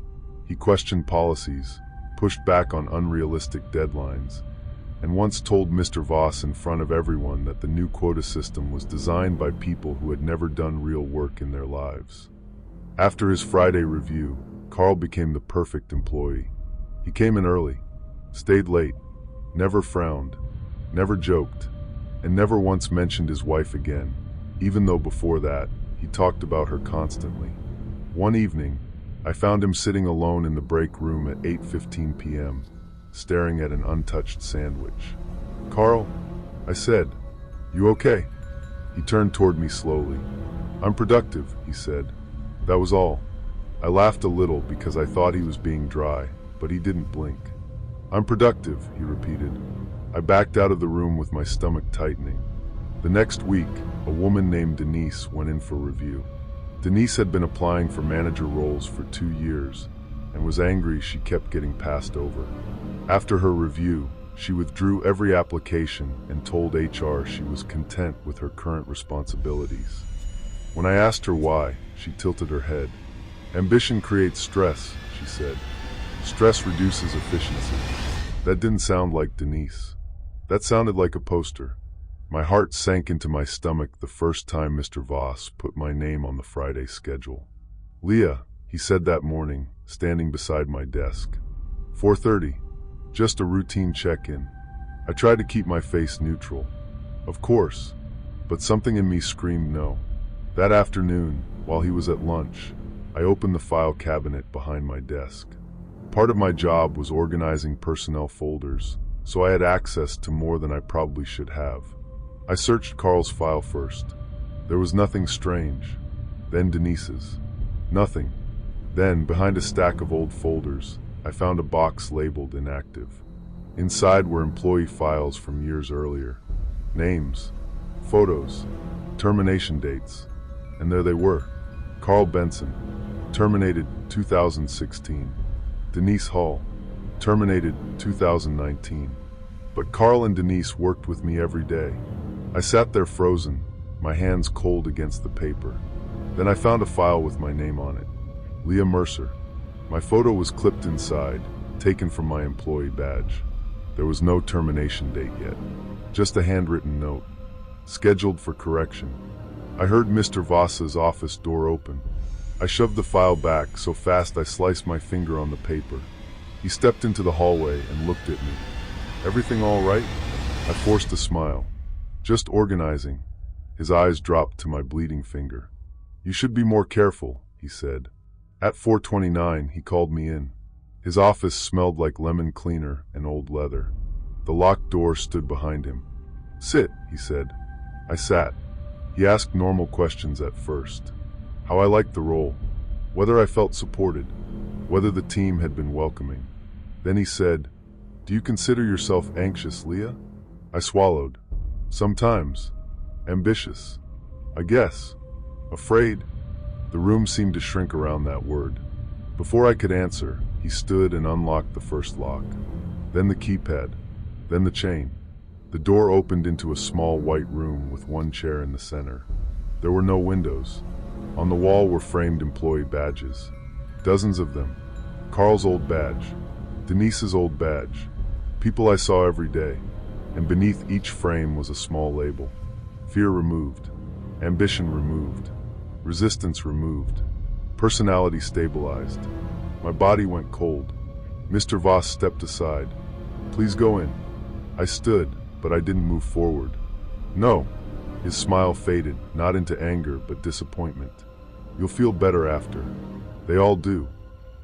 He questioned policies, pushed back on unrealistic deadlines, and once told Mr. Voss in front of everyone that the new quota system was designed by people who had never done real work in their lives. After his Friday review, Carl became the perfect employee. He came in early, stayed late, never frowned, never joked, and never once mentioned his wife again, even though before that, he talked about her constantly. One evening, I found him sitting alone in the break room at 8:15 p.m., staring at an untouched sandwich. "Carl," I said, "you okay?" He turned toward me slowly. "I'm productive," he said. That was all. I laughed a little because I thought he was being dry, but he didn't blink. "I'm productive," he repeated. I backed out of the room with my stomach tightening. The next week, a woman named Denise went in for review. Denise had been applying for manager roles for 2 years and was angry she kept getting passed over. After her review, she withdrew every application and told HR she was content with her current responsibilities. When I asked her why, she tilted her head. "Ambition creates stress," she said. "Stress reduces efficiency." That didn't sound like Denise. That sounded like a poster. My heart sank into my stomach the first time Mr. Voss put my name on the Friday schedule. "Leah," he said that morning, standing beside my desk. 4:30. Just a routine check-in. I tried to keep my face neutral. Of course, but something in me screamed no. That afternoon, while he was at lunch, I opened the file cabinet behind my desk. Part of my job was organizing personnel folders, so I had access to more than I probably should have. I searched Carl's file first. There was nothing strange. Then Denise's. Nothing. Then, behind a stack of old folders, I found a box labeled inactive. Inside were employee files from years earlier. Names, photos, termination dates. And there they were. Carl Benson, terminated 2016. Denise Hall, terminated 2019. But Carl and Denise worked with me every day. I sat there frozen, my hands cold against the paper. Then I found a file with my name on it. Leah Mercer. My photo was clipped inside, taken from my employee badge. There was no termination date yet, just a handwritten note, scheduled for correction. I heard Mr. Voss's office door open. I shoved the file back so fast I sliced my finger on the paper. He stepped into the hallway and looked at me. "Everything all right?" I forced a smile. "Just organizing." His eyes dropped to my bleeding finger. "You should be more careful," he said. At 4:29, he called me in. His office smelled like lemon cleaner and old leather. The locked door stood behind him. "Sit," he said. I sat. He asked normal questions at first. How I liked the role, whether I felt supported, whether the team had been welcoming. Then he said, Do you consider yourself anxious, Leah? I swallowed. Sometimes. Ambitious. I guess. Afraid? The room seemed to shrink around that word. Before I could answer, he stood and unlocked the first lock. Then the keypad. Then the chain. The door opened into a small white room with one chair in the center. There were no windows. On the wall were framed employee badges. Dozens of them. Carl's old badge. Denise's old badge. People I saw every day. And beneath each frame was a small label. Fear removed. Ambition removed. Resistance removed. Personality stabilized. My body went cold. Mr. Voss stepped aside. Please go in. I stood, but I didn't move forward. No. His smile faded, not into anger, but disappointment. You'll feel better after. They all do.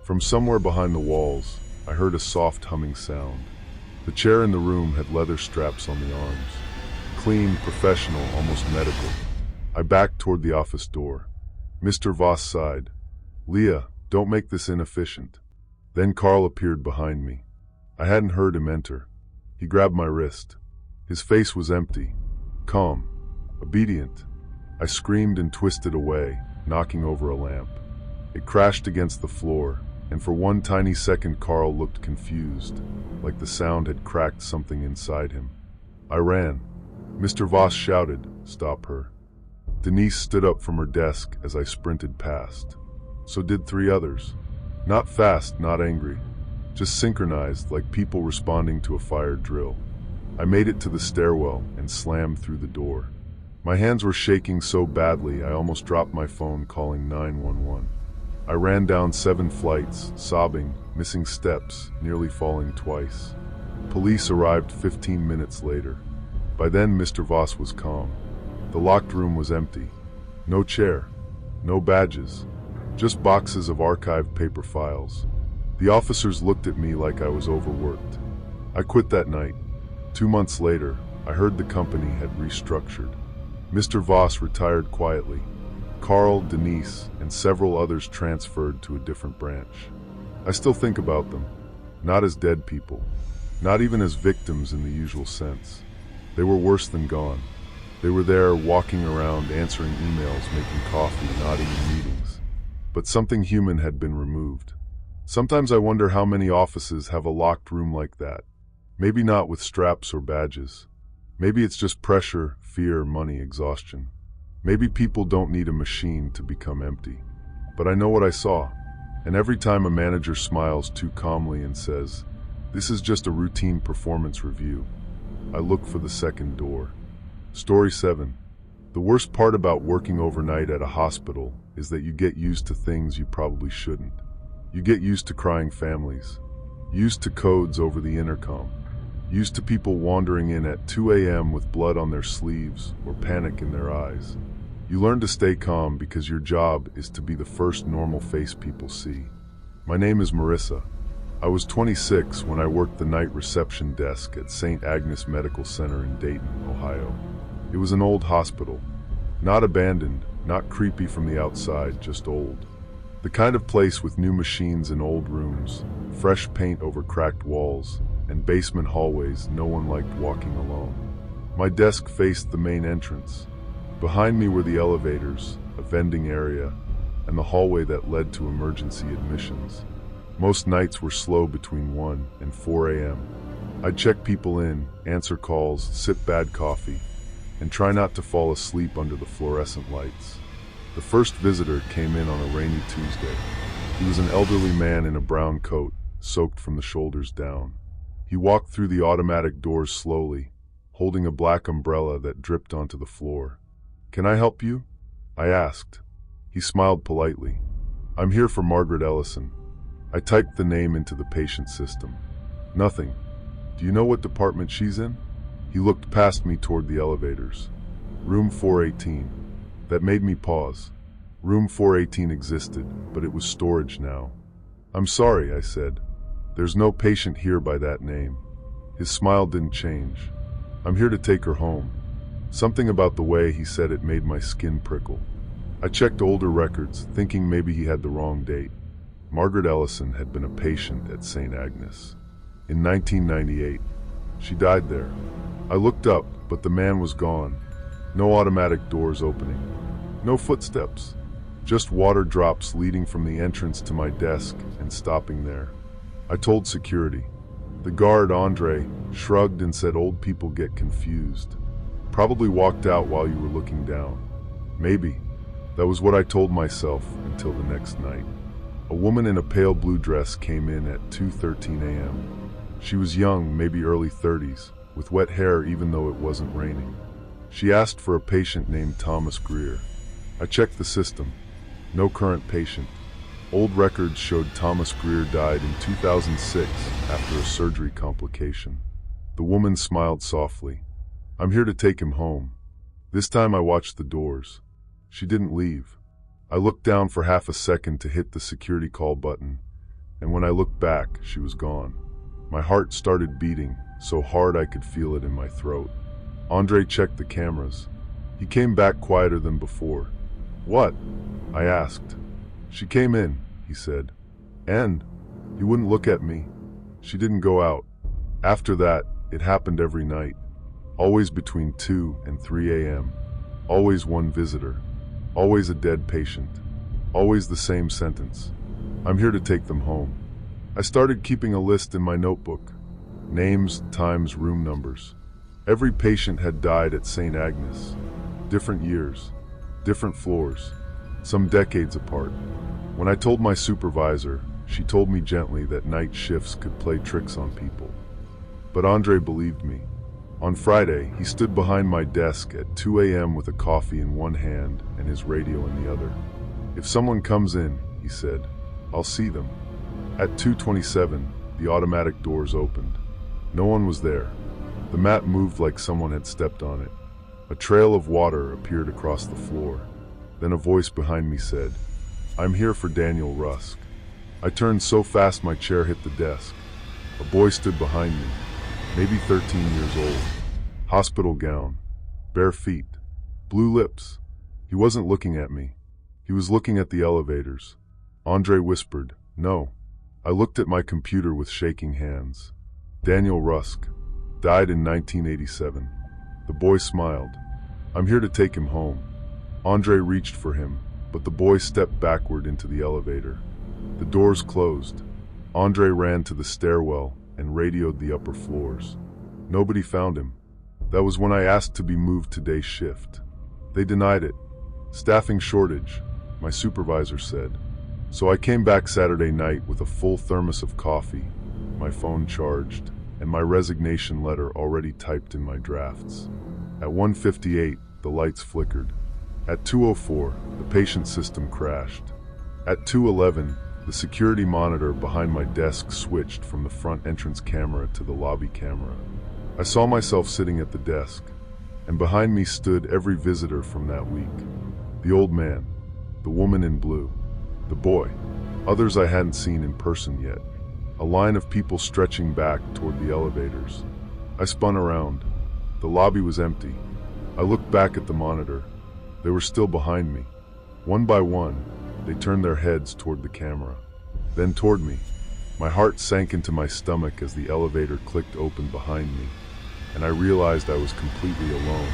From somewhere behind the walls, I heard a soft humming sound. The chair in the room had leather straps on the arms. Clean, professional, almost medical. I backed toward the office door. Mr. Voss sighed. Leah, don't make this inefficient. Then Carl appeared behind me. I hadn't heard him enter. He grabbed my wrist. His face was empty, calm, obedient. I screamed and twisted away, knocking over a lamp. It crashed against the floor, and for one tiny second Carl looked confused, like the sound had cracked something inside him. I ran. Mr. Voss shouted, "Stop her." Denise stood up from her desk as I sprinted past. So did 3 others. Not fast, not angry, just synchronized like people responding to a fire drill. I made it to the stairwell and slammed through the door. My hands were shaking so badly I almost dropped my phone calling 911. I ran down 7 flights, sobbing, missing steps, nearly falling twice. Police arrived 15 minutes later. By then Mr. Voss was calm. The locked room was empty. No chair, no badges, just boxes of archived paper files. The officers looked at me like I was overworked. I quit that night. 2 months later, I heard the company had restructured. Mr. Voss retired quietly. Carl, Denise, and several others transferred to a different branch. I still think about them, not as dead people, not even as victims in the usual sense. They were worse than gone. They were there, walking around, answering emails, making coffee, nodding in meetings. But something human had been removed. Sometimes I wonder how many offices have a locked room like that. Maybe not with straps or badges. Maybe it's just pressure, fear, money, exhaustion. Maybe people don't need a machine to become empty. But I know what I saw. And every time a manager smiles too calmly and says, "This is just a routine performance review," I look for the second door. Story 7. The worst part about working overnight at a hospital is that you get used to things you probably shouldn't. You get used to crying families, used to codes over the intercom, used to people wandering in at 2 a.m. with blood on their sleeves or panic in their eyes. You learn to stay calm because your job is to be the first normal face people see. My name is Marissa. I was 26 when I worked the night reception desk at St. Agnes Medical Center in Dayton, Ohio. It was an old hospital. Not abandoned, not creepy from the outside, just old. The kind of place with new machines in old rooms, fresh paint over cracked walls, and basement hallways no one liked walking alone. My desk faced the main entrance. Behind me were the elevators, a vending area, and the hallway that led to emergency admissions. Most nights were slow between 1 and 4 a.m. I'd check people in, answer calls, sip bad coffee, and try not to fall asleep under the fluorescent lights. The first visitor came in on a rainy Tuesday. He was an elderly man in a brown coat, soaked from the shoulders down. He walked through the automatic doors slowly, holding a black umbrella that dripped onto the floor. "Can I help you?" I asked. He smiled politely. "I'm here for Margaret Ellison." I typed the name into the patient system. "Nothing. Do you know what department she's in?" He looked past me toward the elevators. "Room 418. That made me pause. Room 418 existed, but it was storage now. "I'm sorry," I said. "There's no patient here by that name." His smile didn't change. "I'm here to take her home." Something about the way he said it made my skin prickle. I checked older records, thinking maybe he had the wrong date. Margaret Ellison had been a patient at St. Agnes. in 1998. She died there. I looked up, but the man was gone. No automatic doors opening. No footsteps. Just water drops leading from the entrance to my desk and stopping there. I told security. The guard, Andre, shrugged and said old people get confused. Probably walked out while you were looking down. Maybe. That was what I told myself until the next night. A woman in a pale blue dress came in at 2:13 a.m. She was young, maybe early 30s, with wet hair even though it wasn't raining. She asked for a patient named Thomas Greer. I checked the system. No current patient. Old records showed Thomas Greer died in 2006 after a surgery complication. The woman smiled softly. I'm here to take him home. This time I watched the doors. She didn't leave. I looked down for half a second to hit the security call button, and when I looked back, she was gone. My heart started beating so hard I could feel it in my throat. Andre checked the cameras. He came back quieter than before. What? I asked. She came in, he said. And? He wouldn't look at me. She didn't go out. After that, it happened every night. Always between 2 and 3 a.m. Always one visitor. Always a dead patient. Always the same sentence. I'm here to take them home. I started keeping a list in my notebook. Names, times, room numbers. Every patient had died at St. Agnes. Different years. Different floors. Some decades apart. When I told my supervisor, she told me gently that night shifts could play tricks on people. But Andre believed me. On Friday, he stood behind my desk at 2 a.m. with a coffee in one hand and his radio in the other. If someone comes in, he said, I'll see them. At 2:27, the automatic doors opened. No one was there. The mat moved like someone had stepped on it. A trail of water appeared across the floor. Then a voice behind me said, I'm here for Daniel Rusk. I turned so fast my chair hit the desk. A boy stood behind me, maybe 13 years old. Hospital gown, bare feet, blue lips. He wasn't looking at me. He was looking at the elevators. Andre whispered, No. I looked at my computer with shaking hands. Daniel Rusk, died in 1987. The boy smiled. I'm here to take him home. Andre reached for him, but the boy stepped backward into the elevator. The doors closed. Andre ran to the stairwell and radioed the upper floors. Nobody found him. That was when I asked to be moved to day shift. They denied it. Staffing shortage, my supervisor said. So I came back Saturday night with a full thermos of coffee, my phone charged, and my resignation letter already typed in my drafts. At 1:58, the lights flickered. At 2:04, the patient system crashed. At 2:11, the security monitor behind my desk switched from the front entrance camera to the lobby camera. I saw myself sitting at the desk, and behind me stood every visitor from that week. The old man, the woman in blue, the boy, others I hadn't seen in person yet. A line of people stretching back toward the elevators. I spun around. The lobby was empty. I looked back at the monitor. They were still behind me. One by one, they turned their heads toward the camera, then toward me. My heart sank into my stomach as the elevator clicked open behind me, and I realized I was completely alone.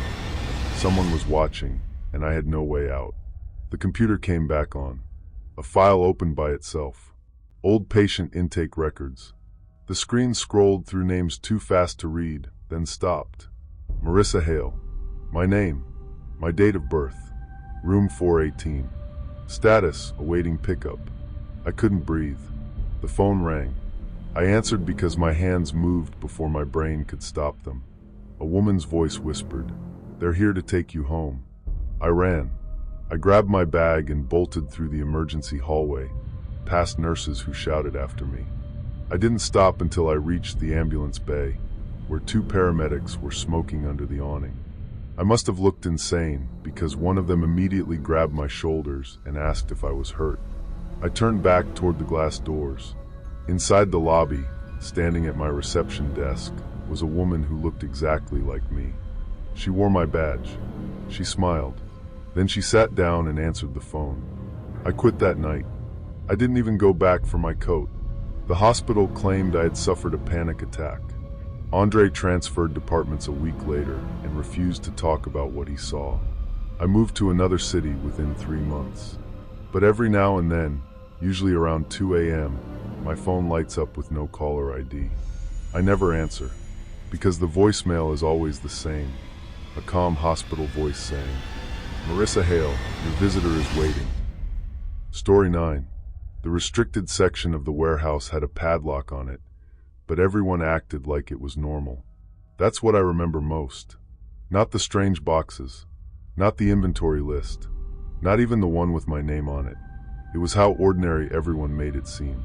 Someone was watching, and I had no way out. The computer came back on. A file opened by itself. Old patient intake records. The screen scrolled through names too fast to read, then stopped. Marissa Hale. My name. My date of birth. Room 418. Status, awaiting pickup. I couldn't breathe. The phone rang. I answered because my hands moved before my brain could stop them. A woman's voice whispered, They're here to take you home. I ran. I grabbed my bag and bolted through the emergency hallway, past nurses who shouted after me. I didn't stop until I reached the ambulance bay, where 2 paramedics were smoking under the awning. I must have looked insane because one of them immediately grabbed my shoulders and asked if I was hurt. I turned back toward the glass doors. Inside the lobby, standing at my reception desk, was a woman who looked exactly like me. She wore my badge. She smiled. Then she sat down and answered the phone. I quit that night. I didn't even go back for my coat. The hospital claimed I had suffered a panic attack. Andre transferred departments a week later and refused to talk about what he saw. I moved to another city within 3 months. But every now and then, usually around 2 a.m., my phone lights up with no caller ID. I never answer, because the voicemail is always the same. A calm hospital voice saying, "Marissa Hale, your visitor is waiting." Story 9. The restricted section of the warehouse had a padlock on it, but everyone acted like it was normal. That's what I remember most. Not the strange boxes, not the inventory list, not even the one with my name on it. It was how ordinary everyone made it seem.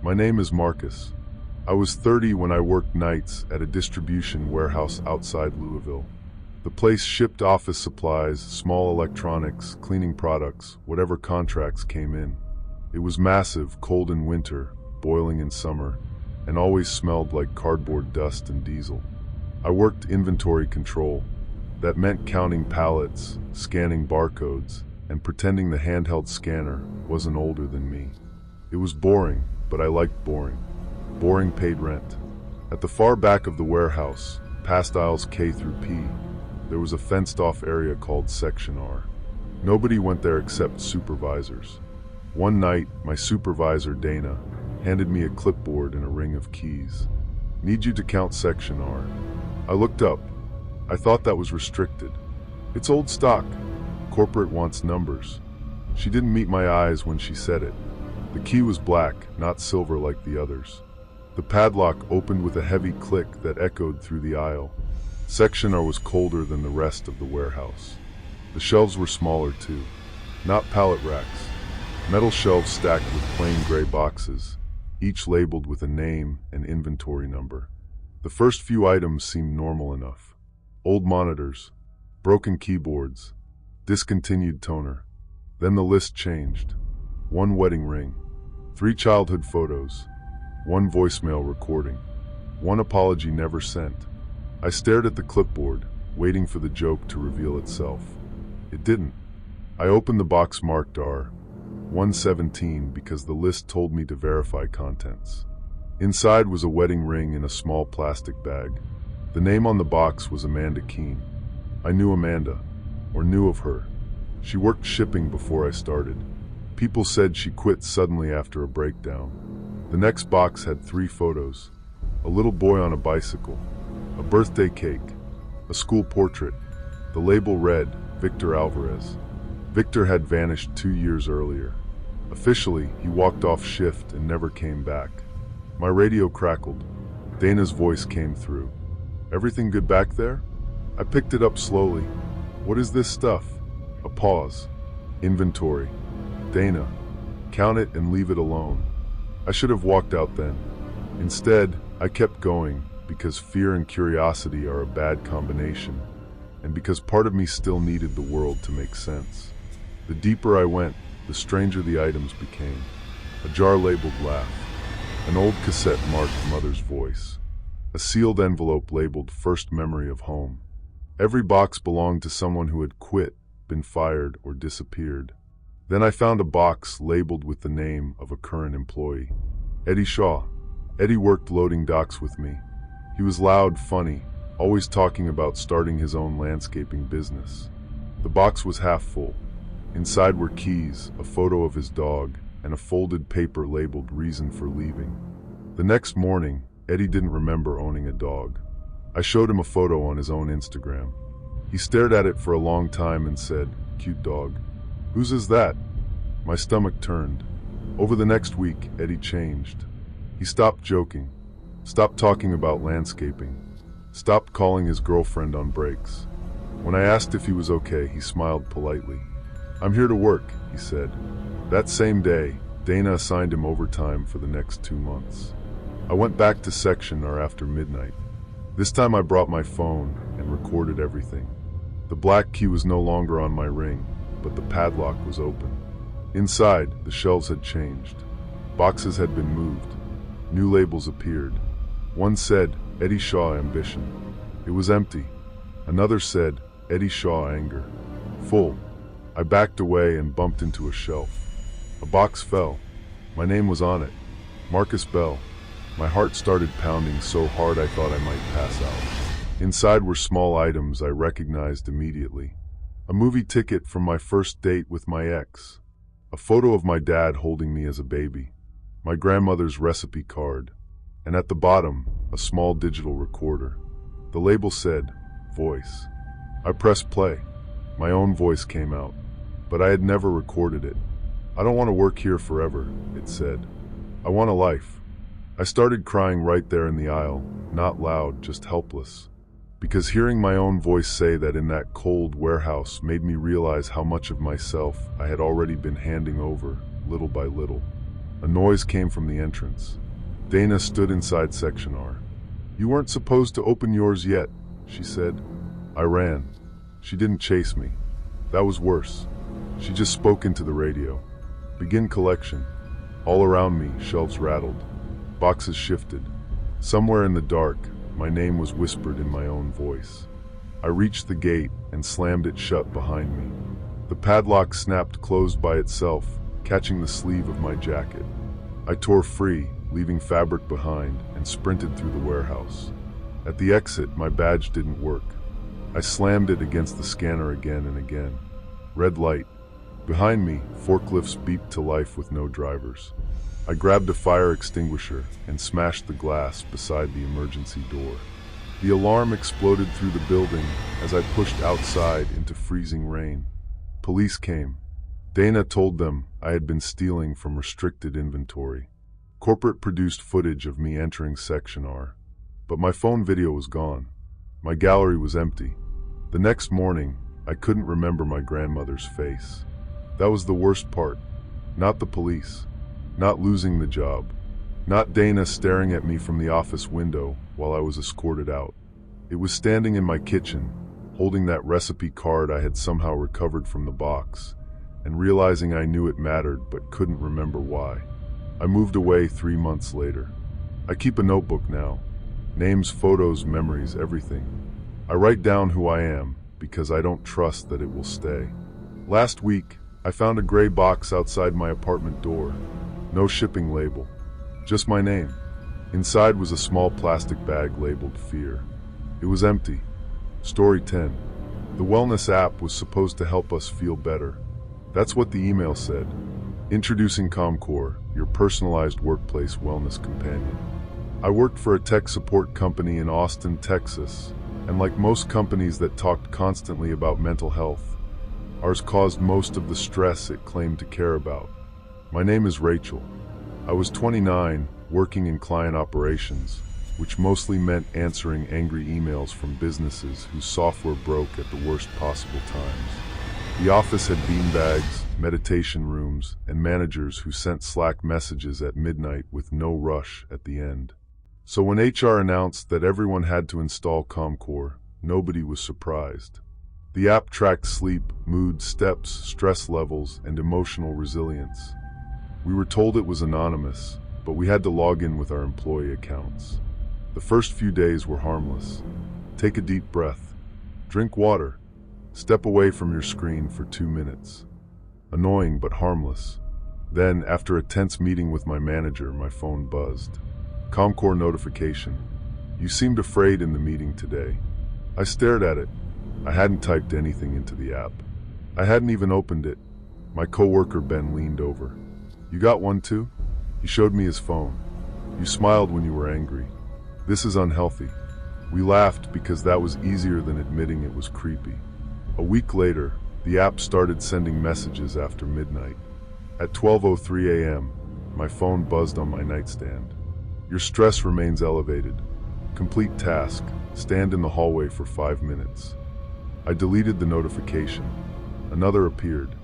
My name is Marcus. I was 30 when I worked nights at a distribution warehouse outside Louisville. The place shipped office supplies, small electronics, cleaning products, whatever contracts came in. It was massive, cold in winter, boiling in summer, and always smelled like cardboard dust and diesel. I worked inventory control. That meant counting pallets, scanning barcodes, and pretending the handheld scanner wasn't older than me. It was boring, but I liked boring. Boring paid rent. At the far back of the warehouse, past aisles K through P, there was a fenced-off area called Section R. Nobody went there except supervisors. One night, my supervisor, Dana, handed me a clipboard and a ring of keys. "Need you to count Section R." I looked up. I thought that was restricted. It's old stock. Corporate wants numbers. She didn't meet my eyes when she said it. The key was black, not silver like the others. The padlock opened with a heavy click that echoed through the aisle. Section R was colder than the rest of the warehouse. The shelves were smaller too. Not pallet racks. Metal shelves stacked with plain gray boxes, each labeled with a name and inventory number. The first few items seemed normal enough. Old monitors, broken keyboards, discontinued toner. Then the list changed. 1 wedding ring, 3 childhood photos, 1 voicemail recording, 1 apology never sent. I stared at the clipboard, waiting for the joke to reveal itself. It didn't. I opened the box marked R117 because the list told me to verify contents. Inside was a wedding ring in a small plastic bag. The name on the box was Amanda Keene. I knew Amanda, or knew of her. She worked shipping before I started. People said she quit suddenly after a breakdown. The next box had 3 photos. A little boy on a bicycle, a birthday cake, a school portrait. The label read, Victor Alvarez. Victor had vanished 2 years earlier. Officially, he walked off shift and never came back. My radio crackled. Dana's voice came through. "Everything good back there?" I picked it up slowly. "What is this stuff?" A pause. "Inventory." "Dana, count it and leave it alone." I should have walked out then. Instead, I kept going because fear and curiosity are a bad combination, and because part of me still needed the world to make sense. The deeper I went, the stranger the items became. A jar labeled laugh. An old cassette marked mother's voice. A sealed envelope labeled first memory of home. Every box belonged to someone who had quit, been fired, or disappeared. Then I found a box labeled with the name of a current employee. Eddie Shaw. Eddie worked loading docks with me. He was loud, funny, always talking about starting his own landscaping business. The box was half full. Inside were keys, a photo of his dog, and a folded paper labeled reason for leaving. The next morning, Eddie didn't remember owning a dog. I showed him a photo on his own Instagram. He stared at it for a long time and said, "Cute dog." "Whose is that?" My stomach turned. Over the next week, Eddie changed. He stopped joking, stopped talking about landscaping, stopped calling his girlfriend on breaks. When I asked if he was okay, he smiled politely. "I'm here to work," he said. That same day, Dana assigned him overtime for the next 2 months. I went back to Section R after midnight. This time I brought my phone and recorded everything. The black key was no longer on my ring, but the padlock was open. Inside, the shelves had changed. Boxes had been moved. New labels appeared. One said, Eddie Shaw Ambition. It was empty. Another said, Eddie Shaw Anger. Full. I backed away and bumped into a shelf. A box fell. My name was on it. Marcus Bell. My heart started pounding so hard I thought I might pass out. Inside were small items I recognized immediately. A movie ticket from my first date with my ex. A photo of my dad holding me as a baby. My grandmother's recipe card. And at the bottom, a small digital recorder. The label said, "Voice." I pressed play. My own voice came out, but I had never recorded it. "I don't want to work here forever," it said. "I want a life." I started crying right there in the aisle, not loud, just helpless. Because hearing my own voice say that in that cold warehouse made me realize how much of myself I had already been handing over, little by little. A noise came from the entrance. Dana stood inside Section R. "You weren't supposed to open yours yet," she said. I ran. She didn't chase me. That was worse. She just spoke into the radio. "Begin collection." All around me, shelves rattled. Boxes shifted. Somewhere in the dark, my name was whispered in my own voice. I reached the gate and slammed it shut behind me. The padlock snapped closed by itself, catching the sleeve of my jacket. I tore free, leaving fabric behind, and sprinted through the warehouse. At the exit, my badge didn't work. I slammed it against the scanner again and again. Red light. Behind me, forklifts beeped to life with no drivers. I grabbed a fire extinguisher and smashed the glass beside the emergency door. The alarm exploded through the building as I pushed outside into freezing rain. Police came. Dana told them I had been stealing from restricted inventory. Corporate produced footage of me entering Section R. But my phone video was gone. My gallery was empty. The next morning, I couldn't remember my grandmother's face. That was the worst part. Not the police. Not losing the job. Not Dana staring at me from the office window while I was escorted out. It was standing in my kitchen, holding that recipe card I had somehow recovered from the box, and realizing I knew it mattered but couldn't remember why. I moved away 3 months later. I keep a notebook now. Names, photos, memories, everything. I write down who I am because I don't trust that it will stay. Last week, I found a gray box outside my apartment door. No shipping label. Just my name. Inside was a small plastic bag labeled Fear. It was empty. Story 10. The wellness app was supposed to help us feel better. That's what the email said. Introducing ComCore, your personalized workplace wellness companion. I worked for a tech support company in Austin, Texas, and like most companies that talked constantly about mental health, ours caused most of the stress it claimed to care about. My name is Rachel. I was 29, working in client operations, which mostly meant answering angry emails from businesses whose software broke at the worst possible times. The office had beanbags, meditation rooms, and managers who sent Slack messages at midnight with no rush at the end. So when HR announced that everyone had to install ComCore, nobody was surprised. The app tracked sleep, mood, steps, stress levels, and emotional resilience. We were told it was anonymous, but we had to log in with our employee accounts. The first few days were harmless. Take a deep breath. Drink water. Step away from your screen for 2 minutes. Annoying but harmless. Then, after a tense meeting with my manager, my phone buzzed. ComCore notification. You seemed afraid in the meeting today. I stared at it. I hadn't typed anything into the app. I hadn't even opened it. My coworker Ben leaned over. You got one too? He showed me his phone. You smiled when you were angry. This is unhealthy. We laughed because that was easier than admitting it was creepy. A week later, the app started sending messages after midnight. At 12:03 a.m., my phone buzzed on my nightstand. Your stress remains elevated. Complete task. Stand in the hallway for 5 minutes. I deleted the notification. Another appeared.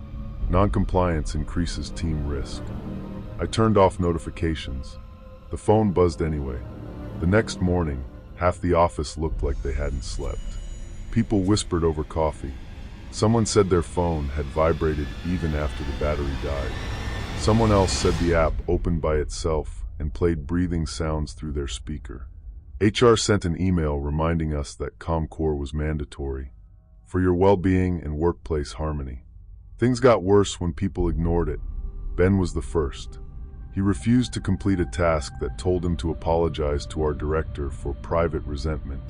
Non-compliance increases team risk. I turned off notifications. The phone buzzed anyway. The next morning, half the office looked like they hadn't slept. People whispered over coffee. Someone said their phone had vibrated even after the battery died. Someone else said the app opened by itself and played breathing sounds through their speaker. HR sent an email reminding us that ComCore was mandatory for your well-being and workplace harmony. Things got worse when people ignored it. Ben was the first. He refused to complete a task that told him to apologize to our director for private resentment.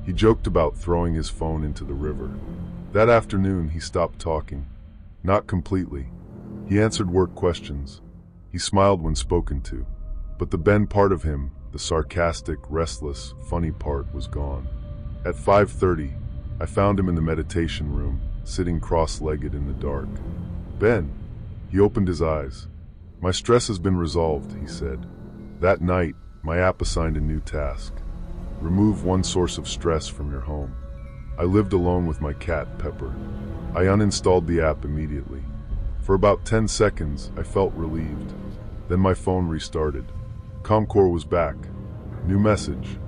He joked about throwing his phone into the river. That afternoon, he stopped talking. Not completely. He answered work questions. He smiled when spoken to. But the Ben part of him, the sarcastic, restless, funny part, was gone. At 5:30, I found him in the meditation room, sitting cross-legged in the dark. "Ben." He opened his eyes. "My stress has been resolved," he said. "That night, my app assigned a new task. Remove one source of stress from your home." I lived alone with my cat, Pepper. I uninstalled the app immediately. For about 10 seconds, I felt relieved. Then my phone restarted. Comcore was back. New message.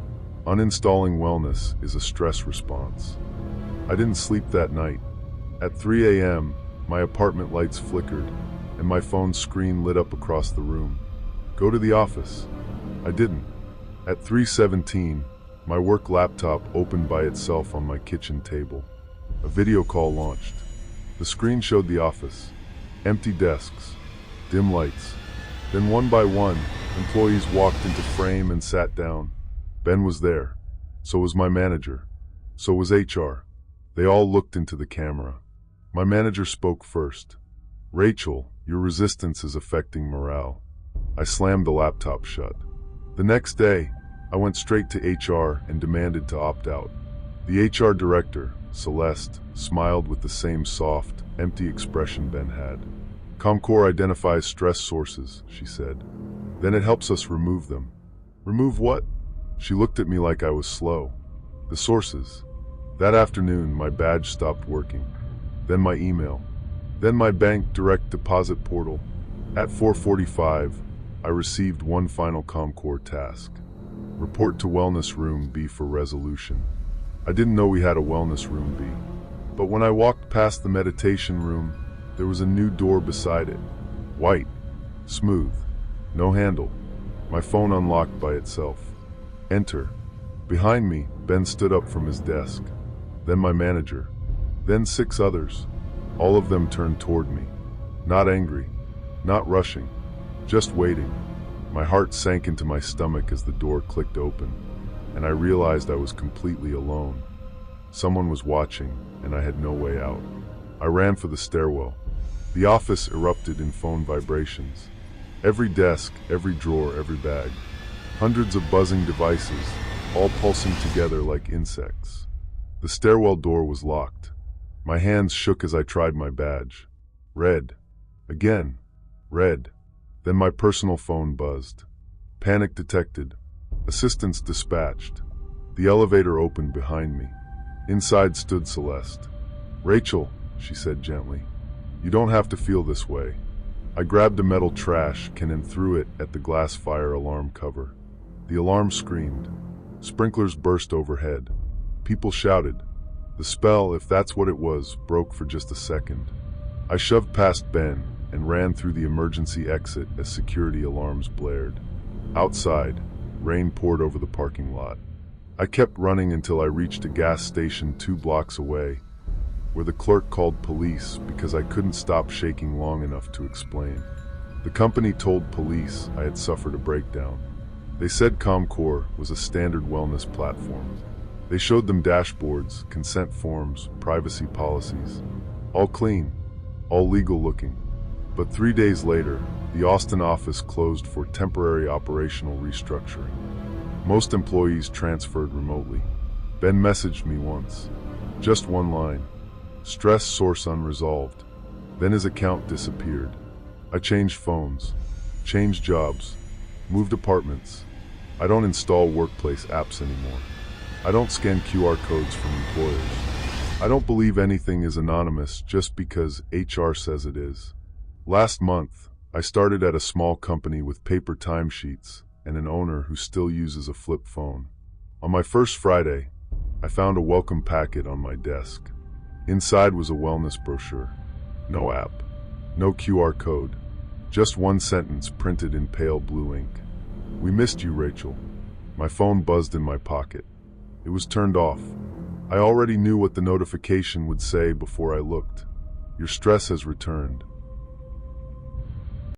Uninstalling wellness is a stress response. I didn't sleep that night. At 3 a.m., my apartment lights flickered, and my phone's screen lit up across the room. Go to the office. I didn't. At 3:17, my work laptop opened by itself on my kitchen table. A video call launched. The screen showed the office. Empty desks. Dim lights. Then one by one, employees walked into frame and sat down. Ben was there. So was my manager. So was HR. They all looked into the camera. My manager spoke first. "Rachel, your resistance is affecting morale." I slammed the laptop shut. The next day, I went straight to HR and demanded to opt out. The HR director, Celeste, smiled with the same soft, empty expression Ben had. "Comcore identifies stress sources," she said. "Then it helps us remove them." "Remove what?" She looked at me like I was slow. "The sources." That afternoon, my badge stopped working. Then my email. Then my bank direct deposit portal. At 4:45, I received one final Comcore task. Report to Wellness Room B for resolution. I didn't know we had a Wellness Room B. But when I walked past the meditation room, there was a new door beside it. White. Smooth. No handle. My phone unlocked by itself. Enter. Behind me, Ben stood up from his desk. Then my manager. Then 6 others. All of them turned toward me. Not angry. Not rushing. Just waiting. My heart sank into my stomach as the door clicked open, and I realized I was completely alone. Someone was watching, and I had no way out. I ran for the stairwell. The office erupted in phone vibrations. Every desk, every drawer, every bag. Hundreds of buzzing devices, all pulsing together like insects. The stairwell door was locked. My hands shook as I tried my badge. Red. Again. Red. Then my personal phone buzzed. Panic detected. Assistance dispatched. The elevator opened behind me. Inside stood Celeste. "Rachel," she said gently, "you don't have to feel this way." I grabbed a metal trash can and threw it at the glass fire alarm cover. The alarm screamed. Sprinklers burst overhead. People shouted. The spell, if that's what it was, broke for just a second. I shoved past Ben and ran through the emergency exit as security alarms blared. Outside, rain poured over the parking lot. I kept running until I reached a gas station 2 blocks away, where the clerk called police because I couldn't stop shaking long enough to explain. The company told police I had suffered a breakdown. They said Comcore was a standard wellness platform. They showed them dashboards, consent forms, privacy policies. All clean, all legal looking. But 3 days later, the Austin office closed for temporary operational restructuring. Most employees transferred remotely. Ben messaged me once. Just one line. Stress source unresolved. Then his account disappeared. I changed phones, changed jobs, moved apartments. I don't install workplace apps anymore. I don't scan QR codes from employers. I don't believe anything is anonymous just because HR says it is. Last month, I started at a small company with paper timesheets and an owner who still uses a flip phone. On my first Friday, I found a welcome packet on my desk. Inside was a wellness brochure. No app, no QR code, just one sentence printed in pale blue ink. "We missed you, Rachel." My phone buzzed in my pocket. It was turned off. I already knew what the notification would say before I looked. "Your stress has returned.